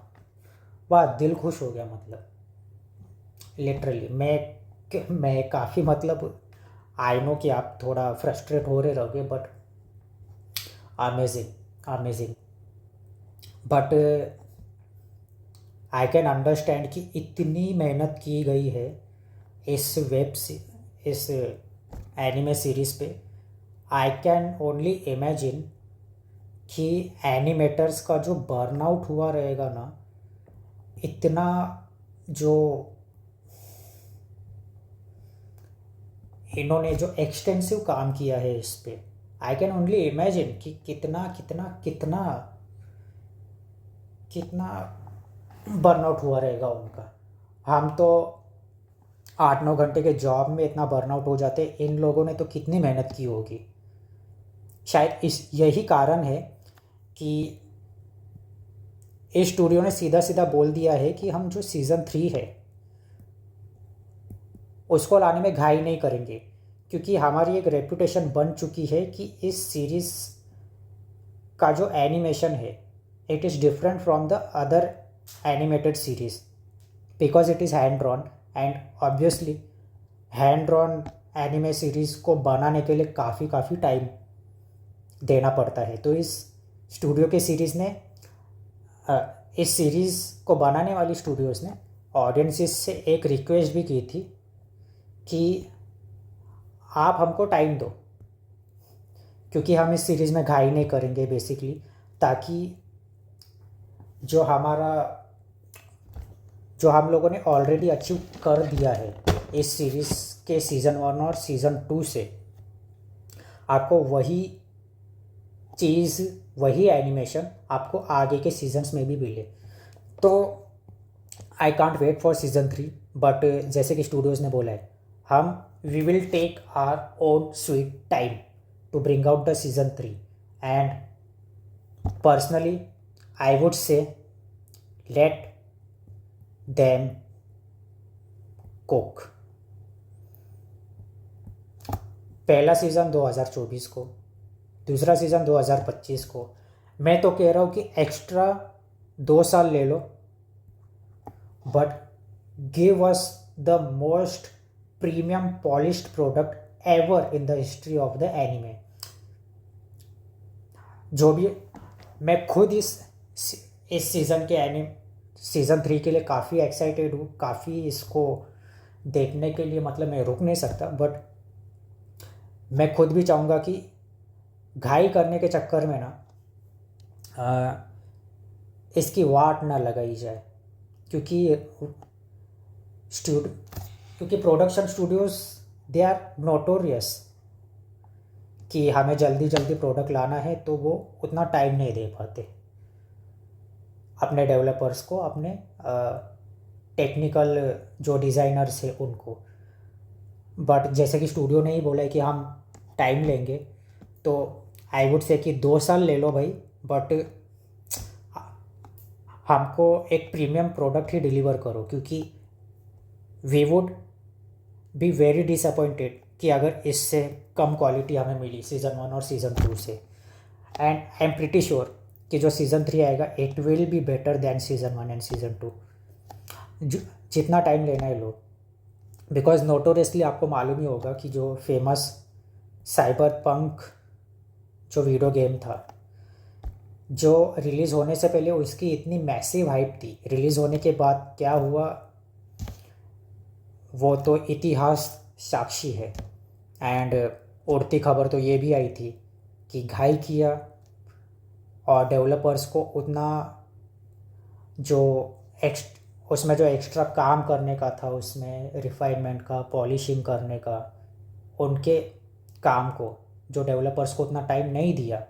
वाह, दिल खुश हो गया। मतलब लिटरली मैं काफ़ी, मतलब आई नो कि आप थोड़ा फ्रस्ट्रेट हो रहे रहोगे, but amazing amazing. But I can understand कि इतनी मेहनत की गई है इस इस एनिमे सीरीज़ पे। आई कैन ओनली इमेजिन कि एनिमेटर्स का जो बर्नआउट हुआ रहेगा ना, इतना जो इन्होंने जो एक्सटेंसिव काम किया है इस पे, आई कैन ओनली इमेजिन कि कितना कितना कितना कितना बर्नआउट हुआ रहेगा उनका। हम तो 8-9 घंटे के जॉब में इतना बर्नआउट हो जाते, इन लोगों ने तो कितनी मेहनत की होगी। शायद इस यही कारण है कि इस स्टूडियो ने सीधा सीधा बोल दिया है कि हम जो सीज़न 3 है उसको लाने में घाई नहीं करेंगे, क्योंकि हमारी एक रेपुटेशन बन चुकी है कि इस सीरीज़ का जो एनिमेशन है it is different from the other animated series because it is hand drawn, and obviously hand drawn anime series को बनाने के लिए काफ़ी टाइम देना पड़ता है। तो इस स्टूडियो के सीरीज़ ने इस सीरीज़ को बनाने वाली स्टूडियोज़ ने ऑडियंसेस से एक रिक्वेस्ट भी की थी कि आप हमको टाइम दो, क्योंकि हम इस सीरीज़ में घाई नहीं करेंगे बेसिकली, ताकि जो हम लोगों ने ऑलरेडी अचीव कर दिया है इस सीरीज़ के सीज़न 1 और सीज़न 2 से, आपको वही चीज़, वही एनिमेशन आपको आगे के सीजन्स में भी मिले। तो I can't wait for season 3, but जैसे कि स्टूडियोज़ ने बोला है, हम we will take our own sweet time to bring out the season 3, and personally I would say let them cook. पहला सीज़न 2024 को, दूसरा सीज़न 2025 को। मैं तो कह रहा हूँ कि एक्स्ट्रा 2 साल ले लो, but give us the most premium polished product ever in the history of the anime. जो भी, मैं खुद इस सीज़न के सीज़न 3 के लिए काफ़ी एक्साइटेड हूँ, काफ़ी इसको देखने के लिए, मतलब मैं रुक नहीं सकता, बट मैं खुद भी चाहूँगा कि घाई करने के चक्कर में ना इसकी वाट ना लगाई जाए, क्योंकि production studios they are notorious कि हमें जल्दी जल्दी प्रोडक्ट लाना है, तो वो उतना टाइम नहीं दे पाते अपने डेवलपर्स को, अपने टेक्निकल जो डिज़ाइनर्स हैं उनको। बट जैसे कि स्टूडियो ने ही बोला है कि हम टाइम लेंगे, तो आई वुड से कि 2 साल ले लो भाई, बट हमको एक प्रीमियम प्रोडक्ट ही डिलीवर करो, क्योंकि we would be very disappointed कि अगर इससे कम क्वालिटी हमें मिली सीज़न 1 और सीज़न 2 से। And I am pretty sure कि जो सीज़न 3 आएगा it will be better than season 1 and season 2। जितना टाइम लेना है लो, बिकॉज नोटोरियसली आपको मालूम ही होगा कि जो फेमस साइबरपंक जो वीडियो गेम था, जो रिलीज़ होने से पहले उसकी इतनी मैसिव हाइप थी, रिलीज़ होने के बाद क्या हुआ वो तो इतिहास साक्षी है। एंड उड़ती खबर तो ये भी आई थी कि घाई किया और डेवलपर्स को उतना जो उसमें जो एक्स्ट्रा काम करने का था, उसमें रिफाइनमेंट का, पॉलिशिंग करने का, उनके काम को जो डेवलपर्स को उतना टाइम नहीं दिया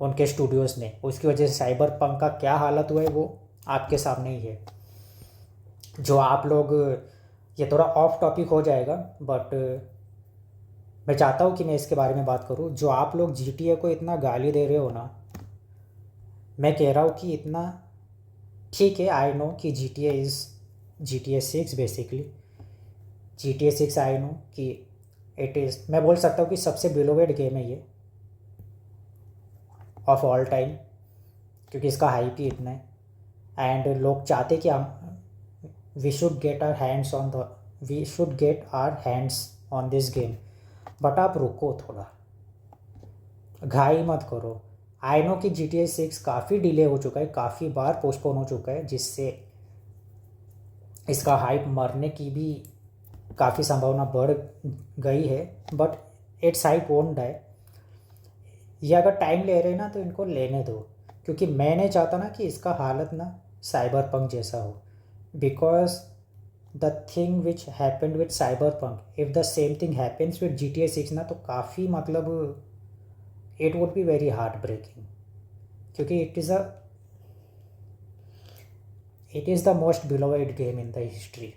उनके स्टूडियोज़ ने, उसकी वजह से साइबरपंक का क्या हालत हुआ है वो आपके सामने ही है। जो आप लोग, ये थोड़ा ऑफ टॉपिक हो जाएगा, बट मैं चाहता हूँ कि मैं इसके बारे में बात करूँ। जो आप लोग GTA को इतना गाली दे रहे हो ना, मैं कह रहा हूँ कि इतना ठीक है, आई नो कि GTA 6 basically, GTA 6 I know कि इट इज़, मैं बोल सकता हूँ कि सबसे बिलोवेड गेम है ये ऑफ ऑल टाइम, क्योंकि इसका हाइप ही इतना है। एंड लोग चाहते कि हम we should get our hands on this game, but आप रुको थोड़ा, घाई मत करो। आई नो कि GTA 6 काफ़ी डिले हो चुका है, काफ़ी बार पोस्टपोन हो चुका है, जिससे इसका हाइप मरने की भी काफ़ी संभावना बढ़ गई है, but its hype won't die. ये अगर टाइम ले रहे हैं ना तो इनको लेने दो, क्योंकि मैं नहीं चाहता ना कि इसका हालत ना साइबर पंक जैसा हो। Because the thing which happened with Cyberpunk, if the same thing happens with GTA 6 ना, तो काफ़ी मतलब it would be very heartbreaking, क्योंकि it is the most beloved game in the history.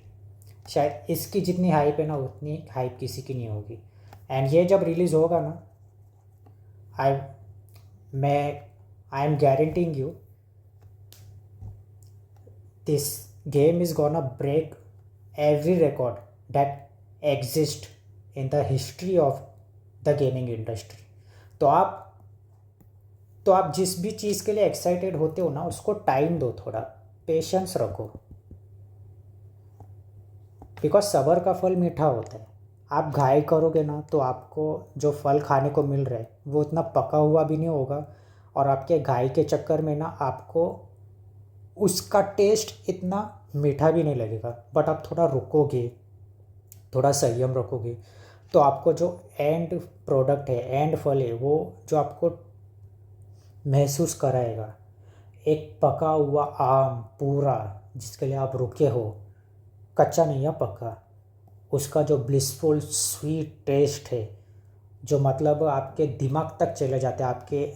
शायद इसकी जितनी हाइप है ना उतनी हाइप किसी की नहीं होगी। एंड ये जब रिलीज़ होगा ना, आई मैं I am guaranteeing you this game is gonna break every record that exist in the history of the gaming industry। तो आप तो आप जिस भी चीज़ के लिए एक्साइटेड होते हो ना, उसको टाइम दो, थोड़ा पेशेंस रखो, बिकॉज सब्र का फल मीठा होता है। आप घाई करोगे ना तो आपको जो फल खाने को मिल रहा है वो उतना पका हुआ भी नहीं होगा, और आपके घाई के चक्कर में ना आपको उसका टेस्ट इतना मीठा भी नहीं लगेगा। बट आप थोड़ा रुकोगे, थोड़ा संयम रखोगे, तो आपको जो एंड प्रोडक्ट है, एंड फल है, वो जो आपको महसूस कराएगा, एक पका हुआ आम पूरा जिसके लिए आप रुके हो, कच्चा नहीं है पका, उसका जो ब्लिसफुल स्वीट टेस्ट है, जो मतलब आपके दिमाग तक चले जाते हैं, आपके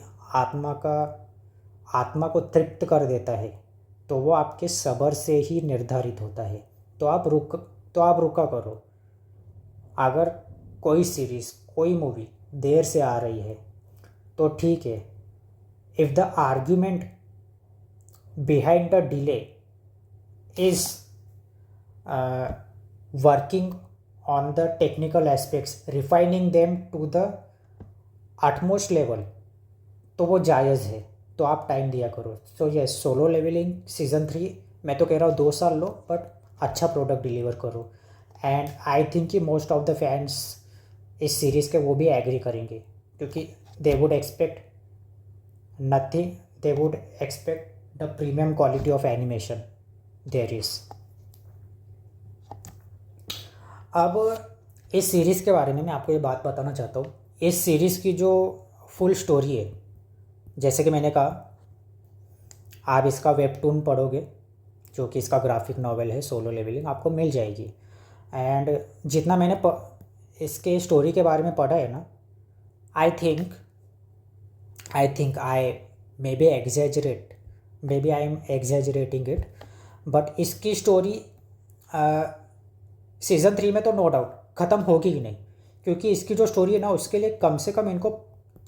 आत्मा को तृप्त कर देता है, तो वो आपके सब्र से ही निर्धारित होता है। तो आप रुका करो। अगर कोई सीरीज़, कोई मूवी देर से आ रही है तो ठीक है, if the argument behind the delay is working on the technical aspects, refining them to the utmost level, तो वो जायज़ है, तो आप टाइम दिया करो। सो ये सोलो लेवलिंग सीज़न 3, मैं तो कह रहा हूँ 2 साल लो, बट अच्छा प्रोडक्ट डिलीवर करो। एंड आई थिंक कि मोस्ट ऑफ द फैंस इस सीरीज़ के वो भी एग्री करेंगे, क्योंकि they would expect nothing, they would expect the premium quality of animation there is. अब इस सीरीज़ के बारे में मैं आपको ये बात बताना चाहता हूँ। इस सीरीज़ की जो फुल स्टोरी है, जैसे कि मैंने कहा, आप इसका वेबटून पढ़ोगे, जो कि इसका ग्राफिक नॉवेल है सोलो लेवलिंग, आपको मिल जाएगी। एंड जितना मैंने इसके स्टोरी के बारे में पढ़ा है ना, I think I may be exaggerate, may be I am exaggerating it, but इसकी स्टोरी सीज़न 3 में तो नो डाउट ख़त्म होगी ही नहीं, क्योंकि इसकी जो स्टोरी है ना, उसके लिए कम से कम इनको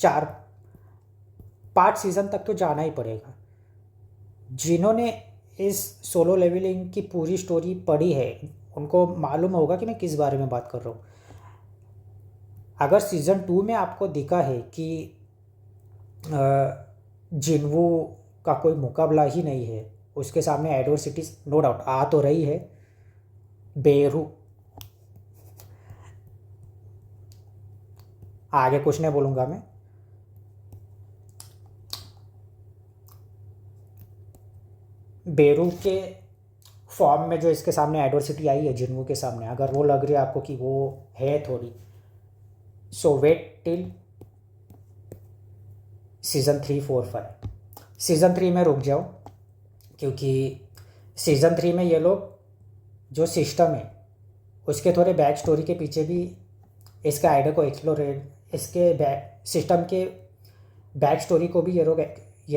4-5 सीज़न तक तो जाना ही पड़ेगा। जिन्होंने इस सोलो लेवलिंग की पूरी स्टोरी पढ़ी है उनको मालूम होगा कि मैं किस बारे में बात कर रहा हूँ। अगर सीज़न 2 में आपको दिखा है कि जिन्वू का कोई मुकाबला ही नहीं है, उसके सामने एडवर्सिटीज नो डाउट आ तो रही है, बेरू, आगे कुछ नहीं बोलूँगा मैं, बेरू के फॉर्म में जो इसके सामने एडवर्सिटी आई है जिन्वू के सामने, अगर वो लग रही है आपको कि वो है थोड़ी, सो वेट टिल सीज़न 3, 4, 5। सीज़न 3 में रुक जाओ, क्योंकि सीज़न 3 में ये लोग जो सिस्टम है उसके थोड़े बैक स्टोरी के पीछे भी इसके आइडिया को एक्सप्लोर, इसके बैक सिस्टम के बैक स्टोरी को भी ये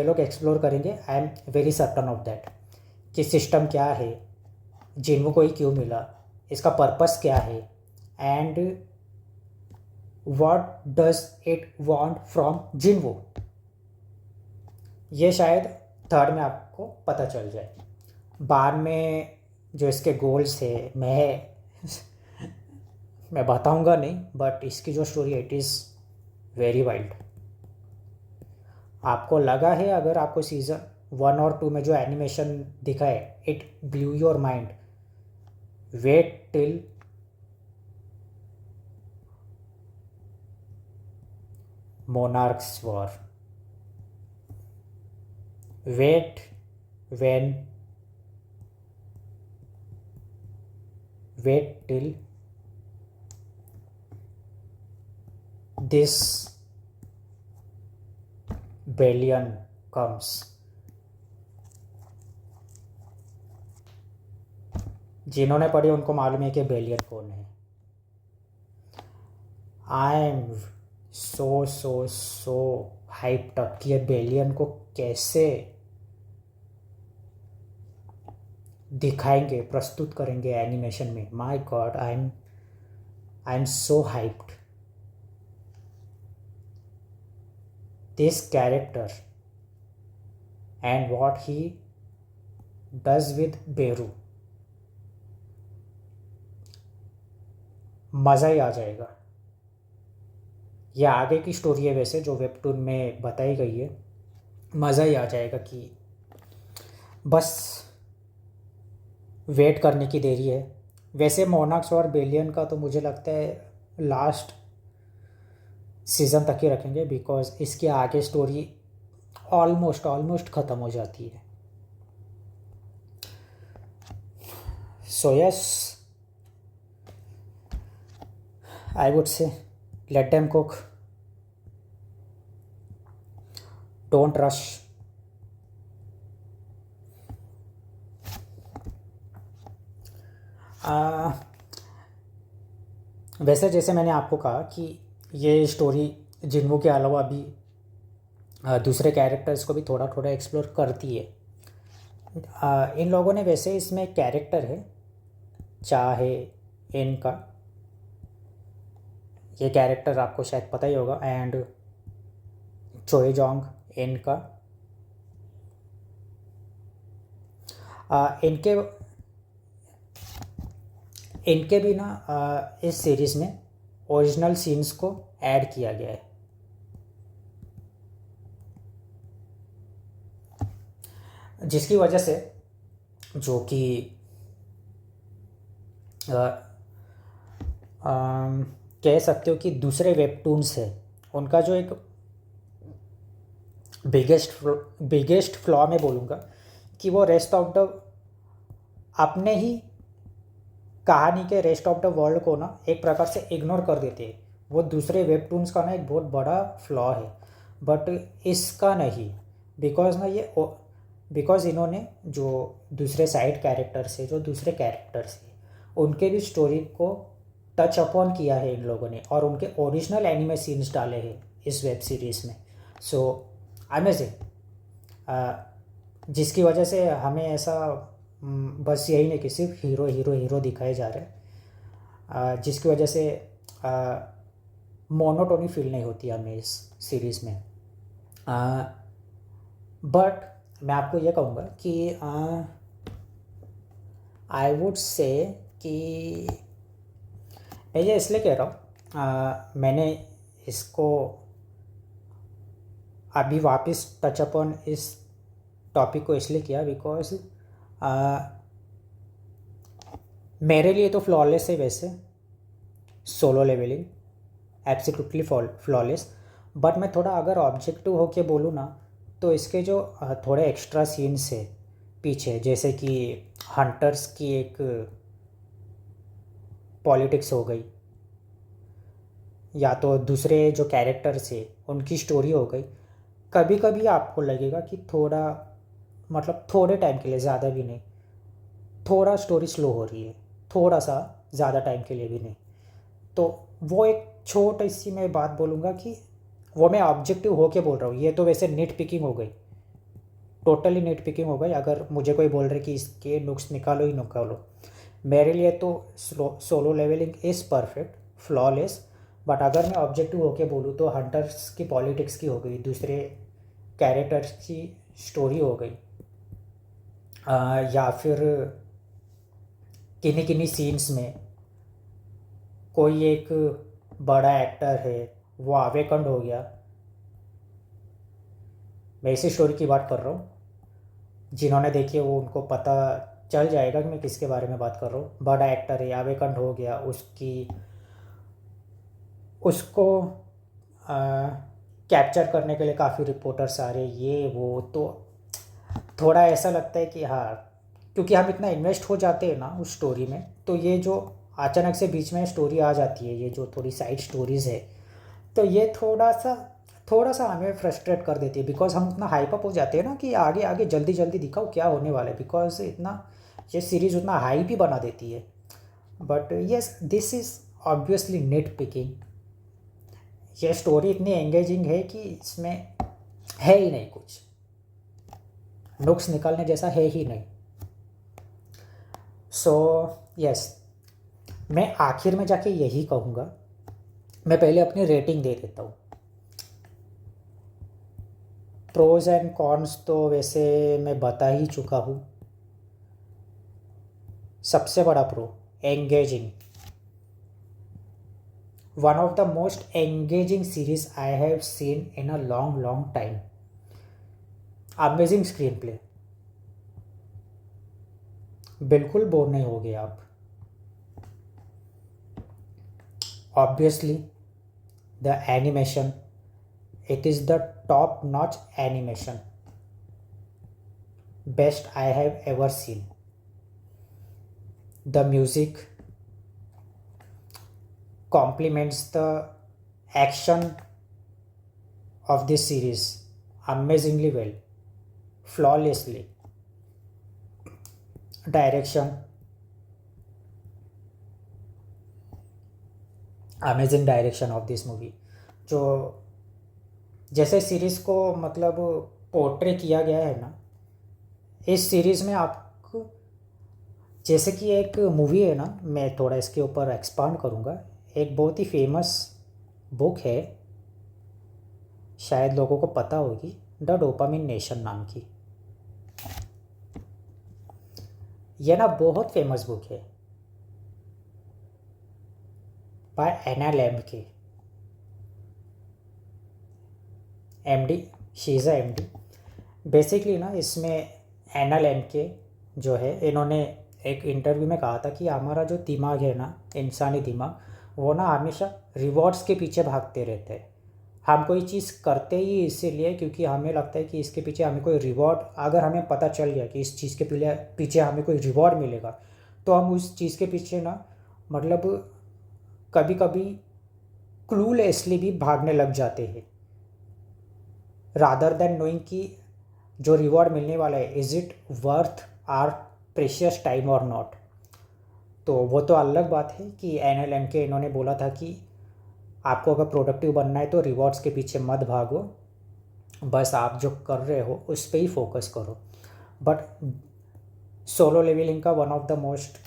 लोग एक्सप्लोर करेंगे। I am very certain of that, कि सिस्टम क्या है, जिन्वू को ही क्यों मिला, इसका पर्पस क्या है, and what does it want from जिन्वू, ये शायद थर्ड में आपको पता चल जाए। बाद में जो इसके गोल्स है मैं बताऊंगा नहीं, बट इसकी जो स्टोरी है इट इज़ वेरी वाइल्ड। आपको लगा है, अगर आपको सीज़न 1 और 2 में जो एनिमेशन दिखा है it blew your mind, wait till monarchs war, wait when wait till this Bellion comes. जिन्होंने पढ़ी उनको मालूम है कि बेलियन कौन है। I am so hyped up कि ये बेलियन को कैसे दिखाएंगे, प्रस्तुत करेंगे एनिमेशन में। My God, I am so hyped. This character and what he does with Beru, मज़ा ही आ जाएगा। ये आगे की स्टोरी है वैसे जो वेबटून में बताई गई है, मज़ा ही आ जाएगा कि बस वेट करने की देरी है। वैसे मोनाक्स और बेलियन का तो मुझे लगता है लास्ट सीज़न तक ही रखेंगे, बिकॉज इसके आगे स्टोरी ऑलमोस्ट ख़त्म हो जाती है। सो यस, आई वुड से let them cook, don't rush। वैसे जैसे मैंने आपको कहा कि ये स्टोरी जिन्वू के अलावा भी दूसरे कैरेक्टर्स को भी थोड़ा थोड़ा एक्सप्लोर करती है। इन लोगों ने वैसे इसमें एक कैरेक्टर है चाहे इनका, ये कैरेक्टर आपको शायद पता ही होगा, एंड चोएजोंग इनका। इनके इनके भी ना इस सीरीज़ में ओरिजिनल सीन्स को ऐड किया गया है, जिसकी वजह से जो कि कह सकते हो कि दूसरे वेबटून्स है उनका जो एक बिगेस्ट फ्लॉ मैं बोलूँगा कि वो रेस्ट ऑफ द अपने ही कहानी के रेस्ट ऑफ द वर्ल्ड को ना एक प्रकार से इग्नोर कर देते हैं। वो दूसरे वेबटून्स का ना एक बहुत बड़ा फ्लॉ है, बट इसका नहीं। बिकॉज इन्होंने जो दूसरे साइड कैरेक्टर्स है, जो दूसरे कैरेक्टर्स है, उनके भी स्टोरी को टच अपॉन किया है इन लोगों ने, और उनके ओरिजिनल एनिमे सीन्स डाले हैं इस वेब सीरीज़ में। सो अमेजिंग, जिसकी वजह से हमें ऐसा बस यही नहीं कि सिर्फ हीरो हीरो हीरो दिखाए जा रहे हैं, जिसकी वजह से मोनोटोनी फील नहीं होती हमें इस सीरीज़ में। बट मैं आपको ये कहूँगा कि आई वुड से कि मैं ये इसलिए कह रहा हूँ, मैंने इसको अभी वापस टच अपॉन इस टॉपिक को इसलिए किया बिकॉज मेरे लिए तो फ्लॉलेस है वैसे Solo Leveling, absolutely flawless. But मैं थोड़ा अगर ऑब्जेक्टिव होके बोलूँ ना, तो इसके जो थोड़े एक्स्ट्रा सीन्स है पीछे, जैसे कि हंटर्स की एक पॉलिटिक्स हो गई, या तो दूसरे जो कैरेक्टर्स है उनकी स्टोरी हो गई, कभी कभी आपको लगेगा कि थोड़ा मतलब थोड़े टाइम के लिए, ज़्यादा भी नहीं, थोड़ा स्टोरी स्लो हो रही है, थोड़ा सा ज़्यादा टाइम के लिए भी नहीं। तो वो एक छोटी सी मैं बात बोलूँगा कि वो मैं ऑब्जेक्टिव होके बोल रहा हूँ। ये तो वैसे नीट पिकिंग हो गई, टोटली नीट पिकिंग हो गई। अगर मुझे कोई बोल रहे कि इसके नुक्स निकालो ही निकालो, मेरे लिए तो Solo Leveling is perfect, flawless. But अगर मैं ऑब्जेक्टिव होके बोलूँ तो हंटर्स की पॉलिटिक्स की हो गई, दूसरे कैरेक्टर्स की स्टोरी हो गई, या फिर किन्हीं किन्हीं सीन्स में कोई एक बड़ा एक्टर है वो अवेकंड हो गया। मैं इसी स्टोरी की बात कर रहा हूँ, जिन्होंने देखी है वो उनको पता चल जाएगा कि मैं किसके बारे में बात कर रहा हूँ। बड़ा एक्टर है, अवेकंड हो गया, उसको कैप्चर करने के लिए काफ़ी रिपोर्टर्स आ रहे, ये वो। तो थोड़ा ऐसा लगता है कि हाँ, क्योंकि हम इतना इन्वेस्ट हो जाते हैं ना उस स्टोरी में, तो ये जो अचानक से बीच में स्टोरी आ जाती है, ये जो थोड़ी साइड स्टोरीज़ है, तो ये थोड़ा सा हमें फ्रस्ट्रेट कर देती है, बिकॉज हम उतना हाइप अप हो जाते हैं ना कि आगे आगे जल्दी जल्दी दिखाओ क्या होने वाला है, बिकॉज इतना ये सीरीज़ उतना हाइप ही बना देती है। But yes, this is obviously net picking. ये स्टोरी इतनी एंगेजिंग है कि इसमें है ही नहीं कुछ, नुक्स निकालने जैसा है ही नहीं। सो यस, मैं आखिर में जाके यही कहूँगा, मैं पहले अपनी रेटिंग दे देता हूँ। प्रोज एंड कॉन्स तो वैसे मैं बता ही चुका हूँ। सबसे बड़ा pro, engaging, one of the most engaging series I have seen in a long long time. Amazing screen play, बिल्कुल बोर नहीं हो गए आप। Obviously the animation, it is the top notch animation, best I have ever seen. The music complements the action of this series amazingly well, flawlessly. Direction, amazing direction of this movie। जो जैसे सीरीज़ को मतलब पोर्ट्रे किया गया है ना इस सीरीज़ में, आपको जैसे कि एक मूवी है ना, मैं थोड़ा इसके ऊपर एक्सपांड करूँगा। एक बहुत ही फेमस बुक है, शायद लोगों को पता होगी, द डोपामिन नेशन नाम की। यह ना बहुत फेमस बुक है by Anna Lembke, MD, she is a MD. Basically ना इसमें एना लेम्के जो है, इन्होंने एक इंटरव्यू में कहा था कि हमारा जो दिमाग है ना, इंसानी दिमाग, वो ना हमेशा रिवॉर्ड्स के पीछे भागते रहते हैं। हम कोई चीज़ करते ही इसीलिए क्योंकि हमें लगता है कि इसके पीछे हमें कोई रिवॉर्ड, अगर हमें पता चल गया कि इस चीज़ के पीछे हमें कोई रिवॉर्ड मिलेगा, तो हम उस चीज़ के पीछे ना मतलब कभी कभी क्लूलेसली भी भागने लग जाते हैं, रादर देन नोइंग कि जो रिवॉर्ड मिलने वाला है is it worth our precious time और नॉट। तो वो तो अलग बात है कि एनएलएम के इन्होंने बोला था कि आपको अगर प्रोडक्टिव बनना है तो रिवॉर्ड्स के पीछे मत भागो, बस आप जो कर रहे हो उस पर ही फोकस करो। बट सोलो लेवलिंग का one of the most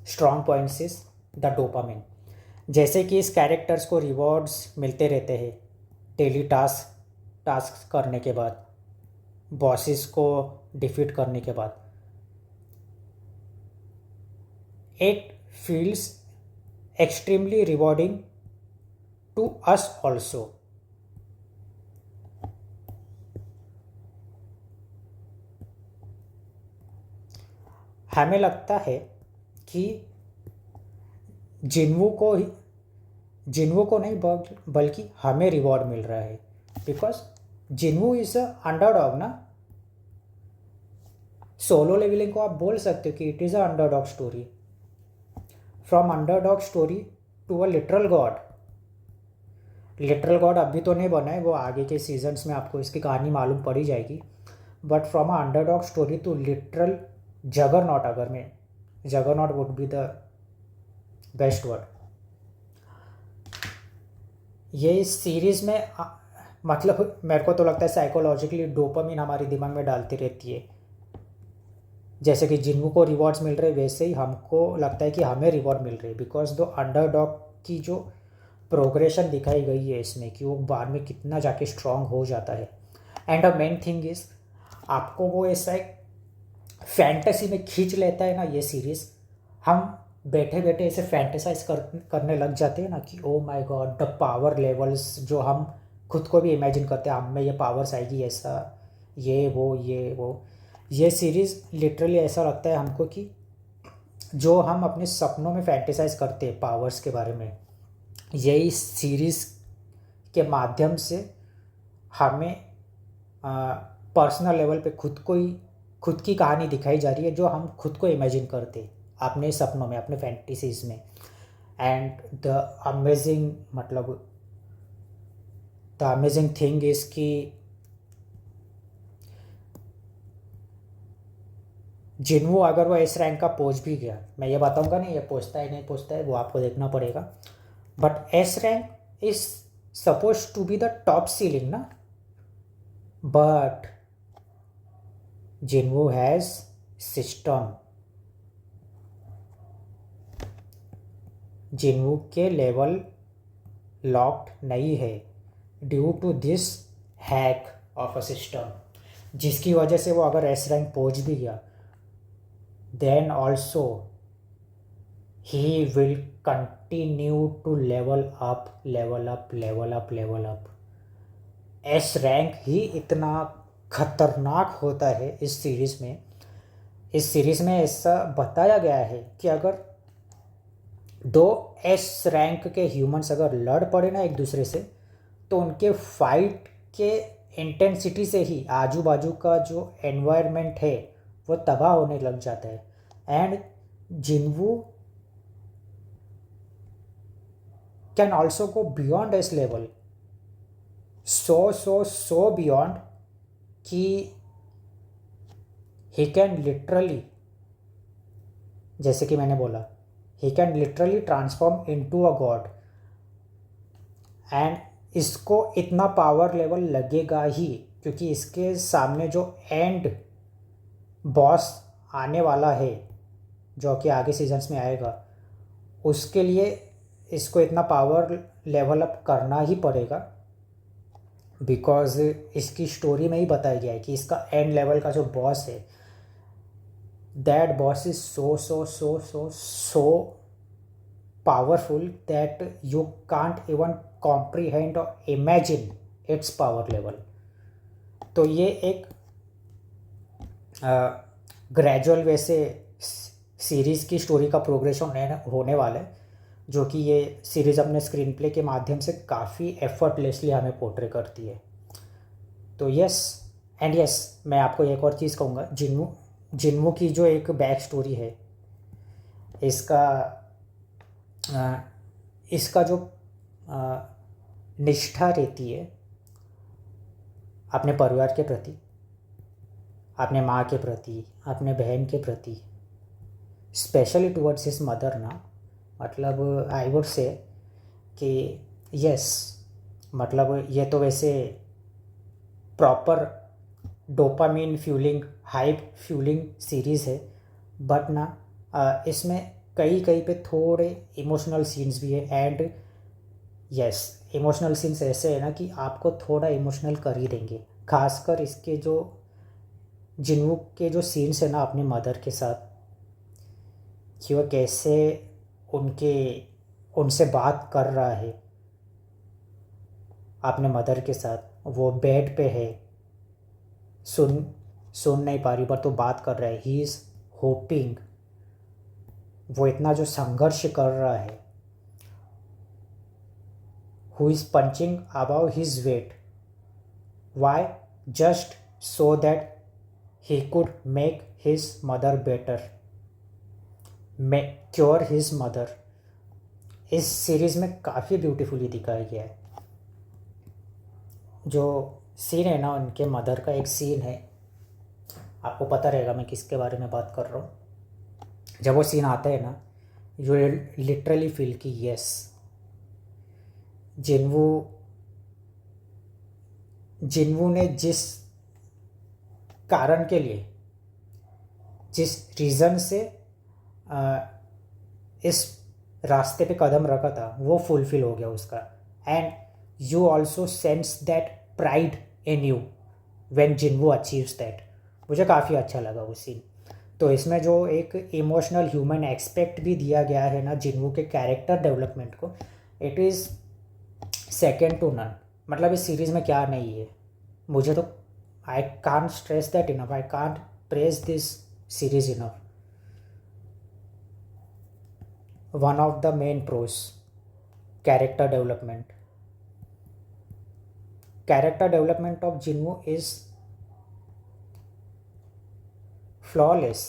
strong points is the dopamine. जैसे कि इस कैरेक्टर्स को रिवॉर्ड्स मिलते रहते हैं डेली टास्क करने के बाद, बॉसेस को डिफीट करने के बाद, it feels extremely rewarding to us also. हमें लगता है कि जिन्वू को नहीं बल्कि हमें रिवॉर्ड मिल रहा है, because Jinwoo is a underdog ना। सोलो लेवलिंग को आप बोल सकते हो कि it is a underdog story, from underdog story to a literal god. Literal god अभी तो नहीं बना है, वो आगे के सीजन्स में आपको इसकी कहानी मालूम पड़ी जाएगी। But from a underdog story to literal juggernaut, अगर मैं juggernaut would be the best word. ये इस सीरीज़ में मतलब मेरे को तो लगता है साइकोलॉजिकली डोपामिन हमारे दिमाग में डालती रहती है। जैसे कि जिन्हों को रिवॉर्ड्स मिल रहे वैसे ही हमको लगता है कि हमें रिवॉर्ड मिल रहे हैं, बिकॉज दो अंडरडॉग की जो प्रोग्रेशन दिखाई गई है इसमें कि वो बाद में कितना जाके स्ट्रांग हो जाता है। And a main thing is, आपको वो ऐसा एक फैंटेसी में खींच लेता है ना ये सीरीज़। हम बैठे बैठे ऐसे फैंटेसाइज करने लग जाते हैं ना कि oh my God, the power levels जो हम खुद को भी इमेजिन करते हैं, हम में ये पावर्स आएगी, ऐसा ये वो। ये सीरीज़ लिटरली ऐसा लगता है हमको कि जो हम अपने सपनों में फैंटेसाइज करते हैं पावर्स के बारे में, यही सीरीज़ के माध्यम से हमें पर्सनल लेवल पे खुद की कहानी दिखाई जा रही है, जो हम खुद को इमेजिन करते अपने सपनों में, अपने फैंटेसीज में। एंड द अमेजिंग मतलब द अमेजिंग थिंग इज़ कि जिन्हों अगर वो एस रैंक का पहुंच भी गया, मैं ये बताऊंगा नहीं ये पहुंचता है नहीं पहुंचता है, वो आपको देखना पड़ेगा, but S rank is suppose to be the top ceiling ना, but Jinwoo has system, Jinwoo के लेवल लॉक्ड नहीं है due to this hack of a system, जिसकी वजह से वो अगर एस रैंक पहुंच भी गया, then also he will continue to level up level up level up level up। S rank ही इतना खतरनाक होता है इस सीरीज़ में। इस सीरीज़ में ऐसा बताया गया है कि अगर दो एस रैंक के ह्यूमंस अगर लड़ पड़े ना एक दूसरे से, तो उनके फाइट के इंटेंसिटी से ही आजू बाजू का जो एनवायरनमेंट है वो तबाह होने लग जाता है। And जिन्वू can also go beyond S level, so beyond कि ही कैन लिटरली, जैसे कि मैंने बोला, he can literally transform into a God. And इसको इतना पावर लेवल लगेगा ही क्योंकि इसके सामने जो एंड बॉस आने वाला है, जो कि आगे सीजन्स में आएगा, उसके लिए इसको इतना पावर लेवल अप करना ही पड़ेगा, बिकॉज इसकी स्टोरी में ही बताया गया है कि इसका एंड लेवल का जो बॉस है, that boss is so powerful that you can't even comprehend और इमेजिन इट्स पावर लेवल। तो ये एक ग्रेजुअल वे से सीरीज़ की स्टोरी का प्रोग्रेशन होने वाला है, जो कि ये सीरीज़ अपने स्क्रीन प्ले के माध्यम से काफ़ी एफर्टलेसली हमें पोर्ट्रे करती है। तो यस एंड यस, मैं आपको एक और चीज़ कहूँगा, जिन्वू की जो एक बैक स्टोरी है, इसका जो निष्ठा रहती है अपने परिवार के प्रति, अपने माँ के प्रति, अपने बहन के प्रति, स्पेशली टुवर्ड्स हिज मदर ना, मतलब आई वुड से कि यस, मतलब ये तो वैसे proper dopamine fuelling, hype fuelling series है, बट ना इसमें कई पे थोड़े इमोशनल सीन्स भी है। एंड यस, इमोशनल सीन्स ऐसे है ना कि आपको थोड़ा इमोशनल कर ही देंगे, खासकर इसके जो जिन्वू के जो सीन्स है ना अपने मदर के साथ, कि वह कैसे उनसे बात कर रहा है अपने मदर के साथ, वो बेड पे है, सुन नहीं पा रही, पर तो बात कर रहा है, ही इज़ होपिंग, वो इतना जो संघर्ष कर रहा है, who is punching above his weight, why, just so that he could make his mother better, cure his mother. इस सीरीज़ में काफ़ी ब्यूटीफुली दिखाया गया है। जो सीन है ना उनके मदर का, एक सीन है, आपको पता रहेगा मैं किसके बारे में बात कर रहा हूँ। जब वो सीन आता है ना, यू लिटरली फील कि यस, जिन्वू ने जिस कारण के लिए, जिस रीज़न से इस रास्ते पे कदम रखा था, वो फुलफिल हो गया उसका। And you also sense that pride in you when जिन्वू achieves that. मुझे काफ़ी अच्छा लगा वो सीन। तो इसमें जो एक इमोशनल ह्यूमन एक्सपेक्ट भी दिया गया है ना जिन्वू के कैरेक्टर डेवलपमेंट को, it is second to none. मतलब इस सीरीज़ में क्या नहीं है, मुझे तो I can't stress that enough. I can't praise this series enough. One of the main pros, character development. Character development of Jinwoo is flawless,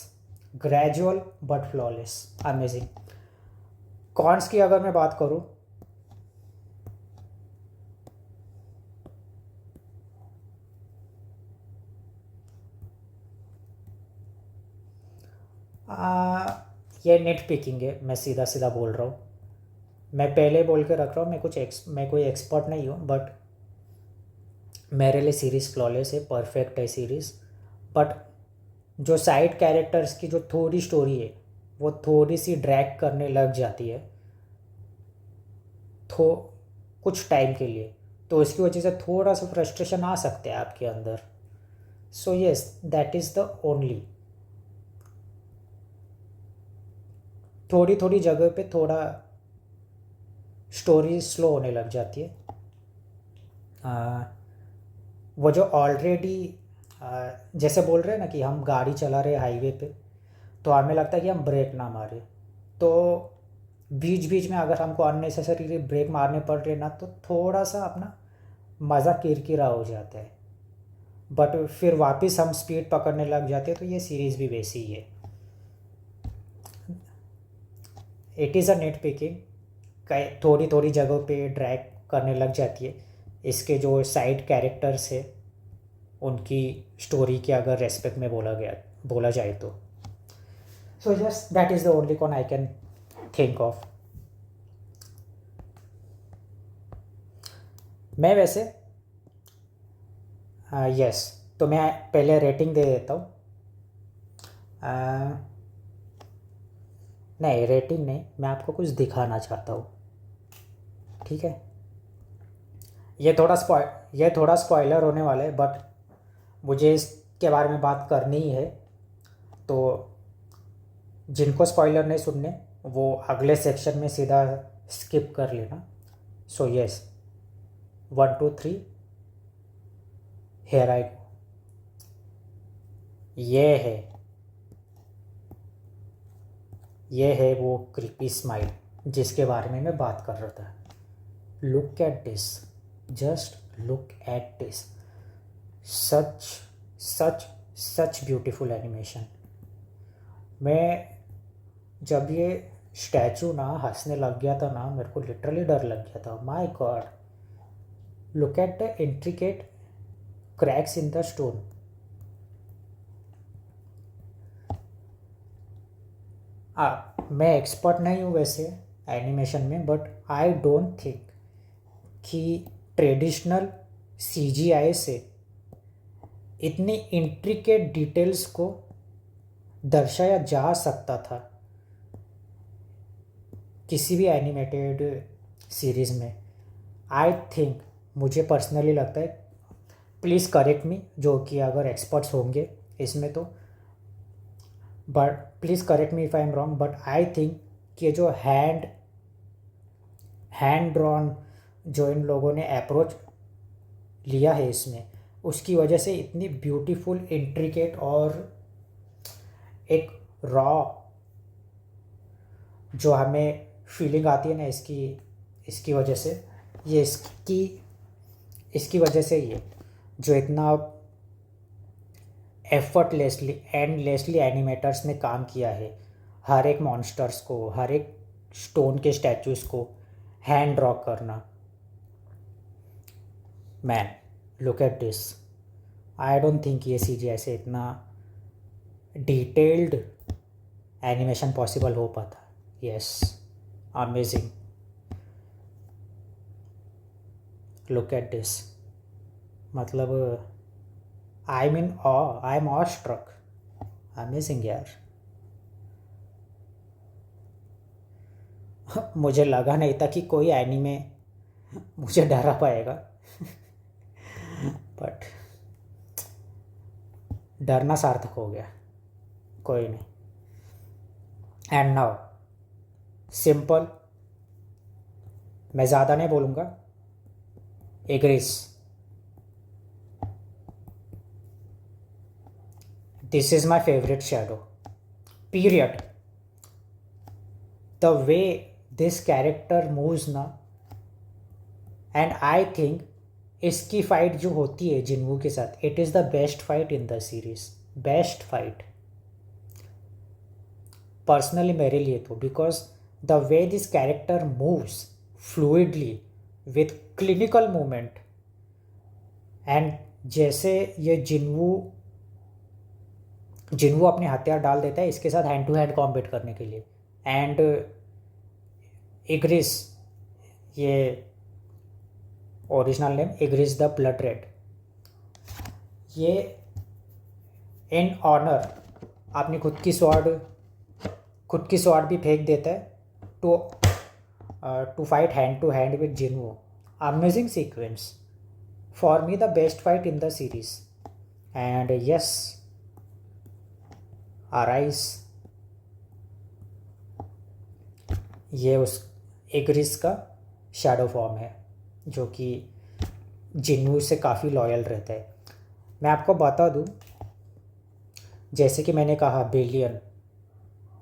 gradual but flawless, amazing. Cons की अगर मैं बात करूँ, ये नेट पिकिंग है, मैं सीधा सीधा बोल रहा हूँ। मैं पहले बोल के रख रहा हूँ, मैं कोई एक्सपर्ट नहीं हूँ, बट मेरे लिए सीरीज़ फ्लॉलेस है, परफेक्ट है सीरीज़। बट जो साइड कैरेक्टर्स की जो थोड़ी स्टोरी है वो थोड़ी सी ड्रैग करने लग जाती है थो कुछ टाइम के लिए, तो इसकी वजह से थोड़ा सा फ्रस्ट्रेशन आ सकते हैं आपके अंदर। सो yes, that is the only. थोड़ी थोड़ी जगह पे थोड़ा स्टोरी स्लो होने लग जाती है। वो जो ऑलरेडी जैसे बोल रहे हैं ना कि हम गाड़ी चला रहे हाईवे पे, तो हमें लगता है कि हम ब्रेक ना मारे, तो बीच बीच में अगर हमको अननेसेसरी ब्रेक मारने पड़ रहे ना, तो थोड़ा सा अपना मज़ा किरकिरा हो जाता है। बट फिर वापस हम स्पीड पकड़ने लग जाते हैं, तो ये सीरीज़ भी वैसी ही है। It is a net picking, थोड़ी थोड़ी जगह पे ड्रैग करने लग जाती है। इसके जो साइड कैरेक्टर्स है उनकी स्टोरी के अगर रेस्पेक्ट में बोला जाए तो। So just that is the only con I can think of. मैं वैसे यस, तो मैं पहले रेटिंग दे देता हूँ। नहीं, रेटिंग नहीं, मैं आपको कुछ दिखाना चाहता हूँ, ठीक है। ये थोड़ा स्पॉइलर होने वाला है, बट मुझे इसके बारे में बात करनी ही है, तो जिनको स्पॉइलर नहीं सुनने वो अगले सेक्शन में सीधा स्किप कर लेना। सो यस, 1 2 3, हेयर आई गो। ये है वो क्रीपी स्माइल जिसके बारे में मैं बात कर रहा था। Look at this, just look at this, such such such beautiful animation. मैं जब ये स्टैचू ना हंसने लग गया था ना, मेरे को लिटरली डर लग गया था। My God, look at the intricate cracks in the stone. मैं एक्सपर्ट नहीं हूँ वैसे एनिमेशन में, बट आई डोंट थिंक कि ट्रेडिशनल सीजीआई से इतनी इंट्रिकेट डिटेल्स को दर्शाया जा सकता था किसी भी एनिमेटेड सीरीज़ में। आई थिंक, मुझे पर्सनली लगता है, प्लीज़ करेक्ट मी जो कि अगर एक्सपर्ट्स होंगे इसमें तो, but please correct me if I am wrong, but I think कि जो हैंड ड्रॉन जो इन लोगों ने अप्रोच लिया है इसमें, उसकी वजह से इतनी ब्यूटीफुल इंट्रिकेट और एक रॉ जो हमें फीलिंग आती है ना इसकी वजह से, ये इसकी वजह से ये जो इतना एफर्टलेसली एंडलेसली एनिमेटर्स ने काम किया है, हर एक मॉन्स्टर्स को, हर एक स्टोन के स्टैचूज़ को हैंड ड्रॉ करना। Man, look at this. I don't think ये सीजीआई से इतना डिटेल्ड एनिमेशन पॉसिबल हो पाता। Yes, amazing, look at this. मतलब I mean I am awestruck. Amazing यार। मुझे लगा नहीं था कि कोई एनीमे मुझे डरा पाएगा, बट डरना सार्थक हो गया। कोई नहीं। एंड नाउ सिंपल, मैं ज़्यादा नहीं बोलूँगा, Igris, this is my favourite shadow, period. The way this character moves ना, एंड आई थिंक इसकी फाइट जो होती है जिन्वू के साथ, it is the best fight in the series. Best fight personally मेरे लिए तो, because the way this character moves fluidly with clinical movement, and जैसे ये जिन्वू जिन्हों अपने हथियार डाल देता है इसके साथ हैंड टू हैंड कॉम्बैट करने के लिए। एंड इग्रिस, ये original name Igris the blood red, ये इन ऑनर अपनी खुद की स्वॉर्ड भी फेंक देता है to fight hand to hand with Jinwoo. Amazing sequence, for me the best fight in the series. And yes, arise, ये उस इग्रिस का शैडो फॉर्म है जो कि जिन्हू से काफ़ी लॉयल रहता है। मैं आपको बता दूं, जैसे कि मैंने कहा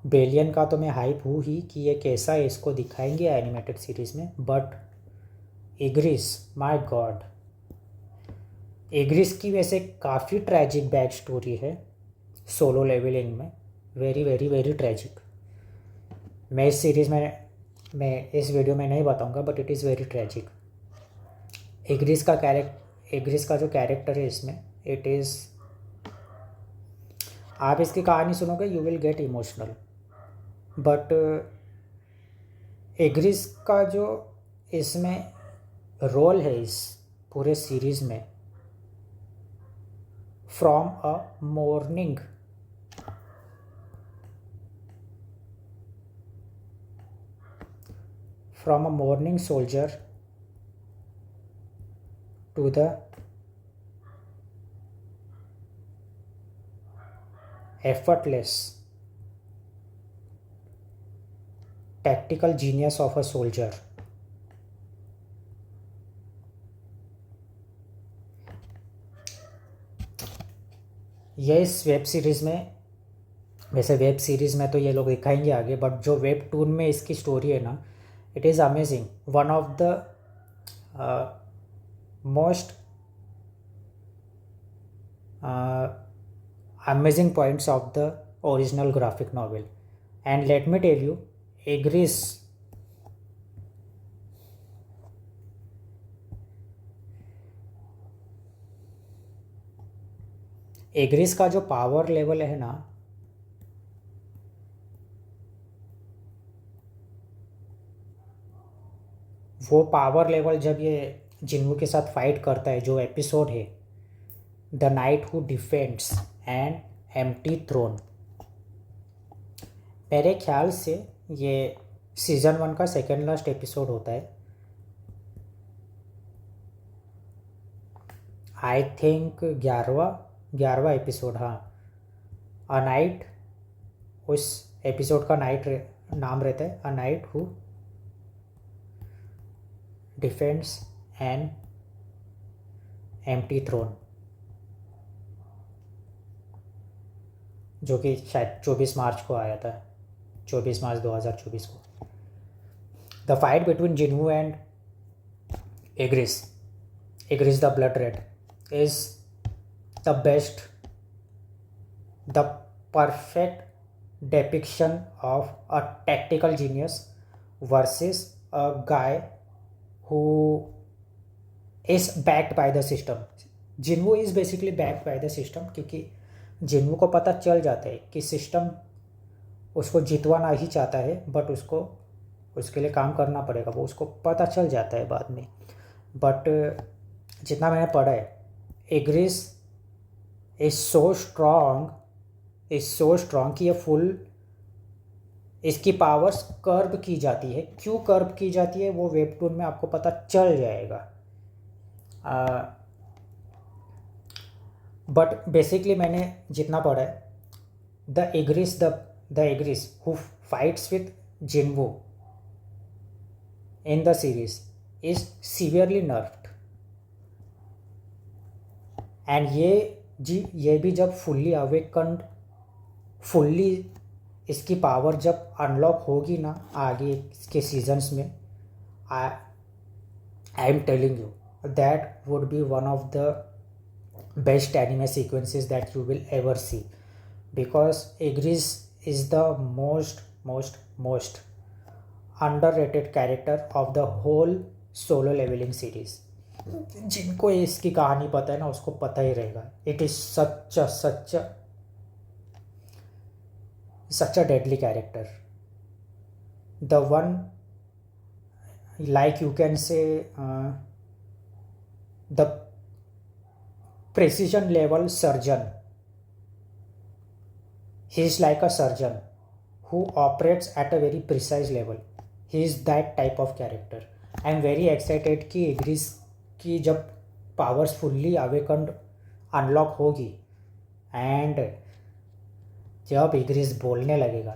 बेलियन का तो मैं हाइप हूँ ही कि ये कैसा है, इसको दिखाएंगे एनिमेटेड सीरीज़ में। बट इग्रिस, माय गॉड, इग्रिस की वैसे काफ़ी ट्रैजिक बैक स्टोरी है सोलो लेवलिंग में, वेरी वेरी वेरी ट्रैजिक। मैं इस सीरीज़ में, मैं इस वीडियो में नहीं बताऊंगा, but it is very tragic. Igris का जो कैरेक्टर है इसमें, इट इज़, आप इसकी कहानी सुनोगे you will get emotional. But Igris का जो इसमें रोल है इस पूरे सीरीज़ में, from a morning soldier to the effortless tactical genius of a soldier, ये इस वेब सीरीज़ में, वैसे वेब सीरीज़ में तो ये लोग दिखाएंगे आगे, बट जो वेबटून में इसकी स्टोरी है ना, it is amazing. One of the most amazing points of the original graphic novel. And let me tell you, एग्रिस का जो पावर लेवल है ना, वो पावर लेवल जब ये जिन्हू के साथ फाइट करता है, जो एपिसोड है the knight who defends an empty throne, मेरे ख्याल से ये सीज़न 1 का सेकेंड लास्ट एपिसोड होता है। आई थिंक 11वां एपिसोड, हाँ। अ नाइट, उस एपिसोड का नाम रहता है a knight who defends an empty throne, जो कि शायद 24 मार्च को आया था, 24 मार्च 2024 को। The fight between Jinwoo and Igris the blood red is the best, the perfect depiction of a tactical genius versus a guy who is backed by the system. Jinwoo is basically backed by the system, क्योंकि जिन्हू को पता चल जाता है कि सिस्टम उसको जितवाना ही चाहता है, बट उसको उसके लिए काम करना पड़ेगा, वो उसको पता चल जाता है बाद में। बट जितना मैंने पढ़ा है, इग्रिस इज़ सो स्ट्रॉन्ग कि ये फुल, इसकी पावर्स कर्व की जाती है। क्यों कर्व की जाती है वो वेबटून में आपको पता चल जाएगा। बट बेसिकली मैंने जितना पढ़ा है, the Igris who fights with Jinwoo in the series is severely nerfed. And ये भी जब फुल्ली इसकी पावर जब अनलॉक होगी ना आगे इसके सीजन्स में, I am telling you that would be one of the best anime sequences that you will ever see, because Igris is the most underrated character of the whole Solo Leveling series. जिनको इसकी कहानी पता है ना, उसको पता ही रहेगा। It is such such a deadly character. The one, like you can say, the precision level surgeon. He is like a surgeon who operates at a very precise level. He is that type of character. I am very excited कि एग्रीस की जब पावर्स फुल्ली अवेकन्ड अनलॉक होगी एंड जब एग्रीस बोलने लगेगा,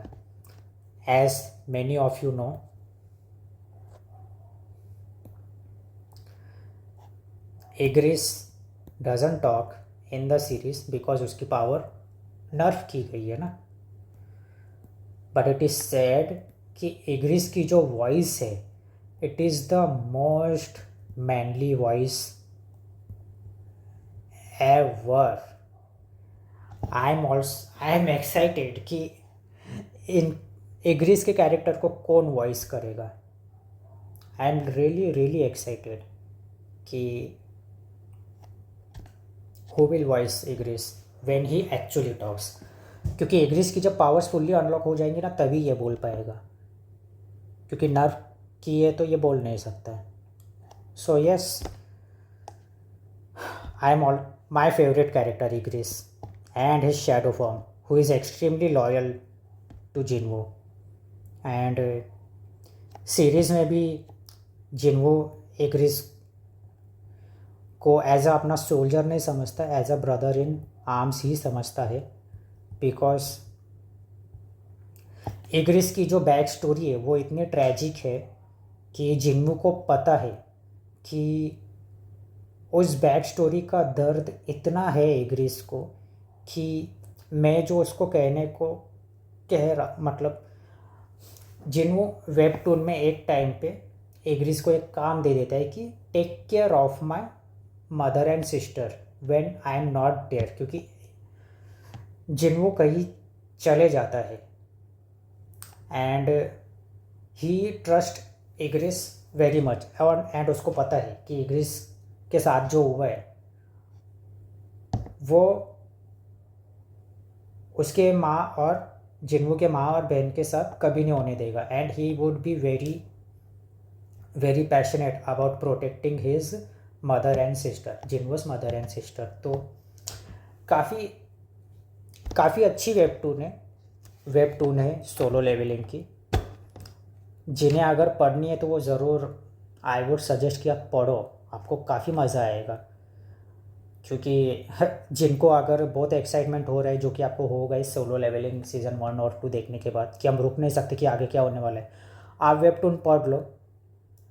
as many of you know, Igris doesn't talk in the series because उसकी पावर नर्फ की गई है ना. बट इट इज़ सैड कि एग्रीस की जो वॉइस है, it is the most manly voice ever. I am excited कि इन एग्रीस के कैरेक्टर को कौन वॉइस करेगा. I am really really excited कि who will voice Igris when he actually talks. क्योंकि एग्रीस की जब पावर्स फुल्ली अनलॉक हो जाएंगी ना, तभी ये बोल पाएगा. क्योंकि नर्व की है तो ये बोल नहीं सकता है. So yes, I am all my favourite character Igris and his shadow form who is extremely loyal to Jinwoo. And series में भी जिनवो एग्रीस को एज अ अपना सोल्जर नहीं समझता, as a brother in arms ही समझता है. बिकॉज एग्रीस की जो बैक स्टोरी है वो इतनी ट्रैजिक है कि जिन्वू को पता है कि उस बैक स्टोरी का दर्द इतना है एग्रीस को कि मैं जो उसको कहने को कह रहा, मतलब जिन्वू वेबटून में एक टाइम पे एग्रीस को एक काम दे देता है कि take care of my mother and sister when I am not there. क्योंकि जिन्वू कहीं चले जाता है and he trust Igris very much. और एंड उसको पता है कि एग्रीस के साथ जो हुआ है वो उसके माँ और जिन्वू के माँ और बहन के साथ कभी नहीं होने देगा. And he would be very very passionate about protecting his mother and sister, Jinwoo's mother and sister. तो काफ़ी अच्छी वेबटून है सोलो लेवलिंग की. जिन्हें अगर पढ़नी है तो वो ज़रूर, आई वुड सजेस्ट कि आप पढ़ो, आपको काफ़ी मज़ा आएगा. क्योंकि जिनको अगर बहुत एक्साइटमेंट हो रहा है, जो कि आपको होगा इस सोलो लेवलिंग सीज़न 1 और 2 देखने के बाद, कि हम रुक नहीं सकते कि आगे क्या होने वाला है, आप वेबटून पढ़ लो.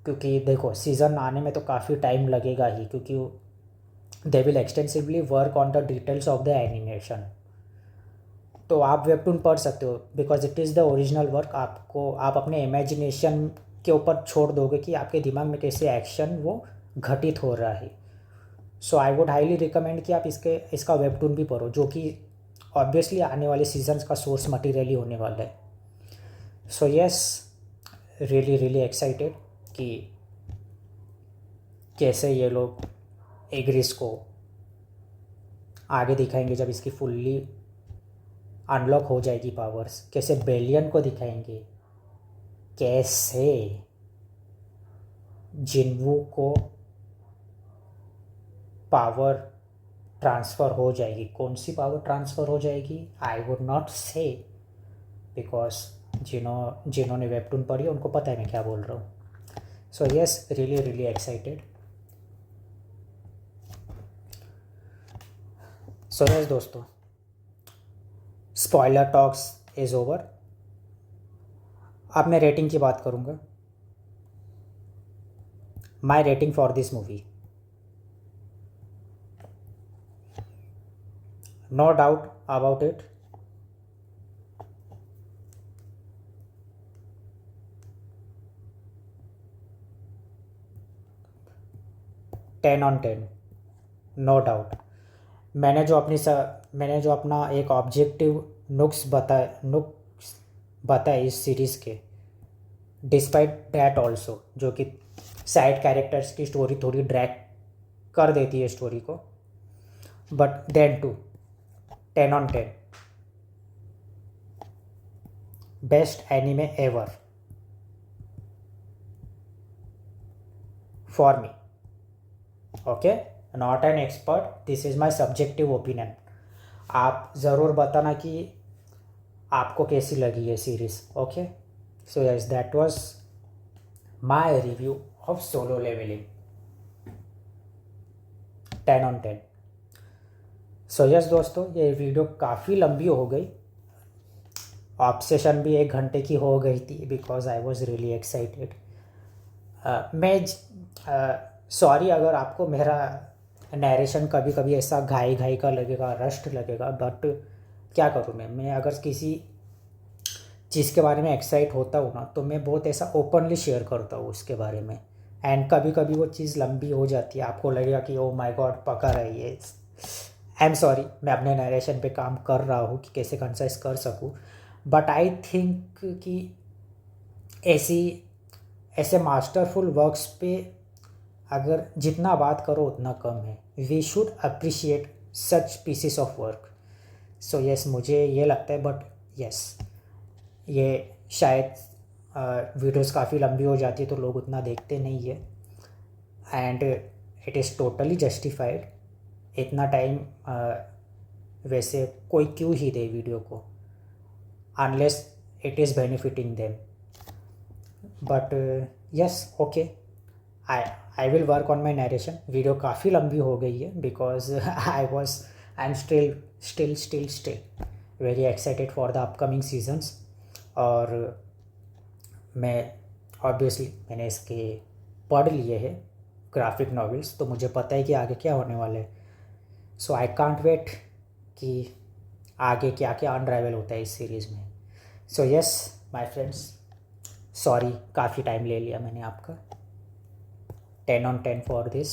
क्योंकि देखो सीज़न आने में तो काफ़ी टाइम लगेगा ही, क्योंकि they will extensively work on the details of the animation. तो आप वेबटून पढ़ सकते हो because it is the original work. आप अपने इमेजिनेशन के ऊपर छोड़ दोगे कि आपके दिमाग में कैसे एक्शन वो घटित हो रहा है. सो आई वुड हाईली रिकमेंड कि आप इसका वेबटून भी पढ़ो, जो कि ऑब्वियसली आने वाले सीजन्स का सोर्स मटेरियल ही होने वाला है. So yes, really really excited कि कैसे ये लोग एग्रीस को आगे दिखाएंगे जब इसकी फुल्ली अनलॉक हो जाएगी पावर्स. कैसे बेलियन को दिखाएंगे, कैसे जिन्वू को पावर ट्रांसफ़र हो जाएगी. कौन सी पावर ट्रांसफ़र हो जाएगी आई वुड नॉट से, बिकॉज जिन्होंने वेबटून पढ़ी है उनको पता है मैं क्या बोल रहा हूँ. So yes, really really excited. So yes दोस्तों, स्पॉइलर टॉक्स इज़ ओवर. अब मैं रेटिंग की बात करूँगा. My rating for this movie, no doubt about it, ten on ten, no doubt. मैंने जो अपना एक ऑब्जेक्टिव नुक्स बताए इस सीरीज़ के, डिस्पाइट डैट ऑल्सो, जो कि साइड कैरेक्टर्स की स्टोरी थोड़ी ड्रैग कर देती है स्टोरी को, but then to 10 on 10. Best anime ever for me. Okay, not an expert, this is my subjective opinion. आप ज़रूर बताना कि आपको कैसी लगी ये series. Okay, so yes, that was my review of Solo Leveling 10/10. So yes दोस्तों, ये वीडियो काफ़ी लंबी हो गई. ऑब्सेशन भी 1 घंटे की हो गई थी because I was really excited. मैं सॉरी अगर आपको मेरा नरेशन कभी कभी ऐसा घाई घाई का लगेगा, रस्ट लगेगा, बट क्या करूँ मैं अगर किसी चीज़ के बारे में एक्साइट होता हूँ ना, तो मैं बहुत ऐसा ओपनली शेयर करता हूँ उसके बारे में. एंड कभी कभी वो चीज़ लंबी हो जाती है, आपको लगेगा कि ओ माय गॉड पका रही है. आई एम सॉरी, मैं अपने नरेशन पे काम कर रहा हूँ कि कैसे कंसाइज कर सकूँ. बट आई थिंक कि ऐसी ऐसे मास्टरफुल वर्क्स पे अगर जितना बात करो उतना कम है. We should appreciate such pieces of work. So yes, मुझे ये लगता है. बट यस, ये शायद वीडियोस काफ़ी लंबी हो जाती है तो लोग उतना देखते नहीं है. And it is totally justified. इतना टाइम वैसे कोई क्यों ही दे वीडियो को, unless it is benefiting them. But yes, okay, I I will work on my narration. Video काफ़ी लंबी हो गई है because I am still very excited for the upcoming seasons. और मैं ऑब्वियसली मैंने इसके पढ़ लिए हैं ग्राफिक नॉवेल्स, तो मुझे पता है कि आगे क्या होने वाला है. सो आई कांट वेट कि आगे क्या क्या अनराइवल होता है इस सीरीज़ में. So yes my friends, sorry काफ़ी टाइम ले लिया मैंने आपका. 10/10 फॉर दिस.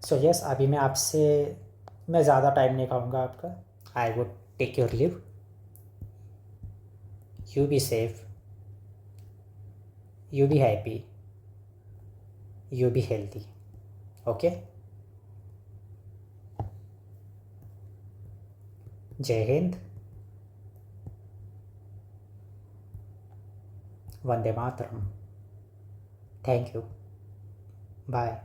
सो यस, अभी मैं ज़्यादा टाइम नहीं खाऊंगा आपका. I would take your leave. You be safe, you be happy, you be healthy. Okay, जय हिंद, वंदे मातरम. Thank you, bye.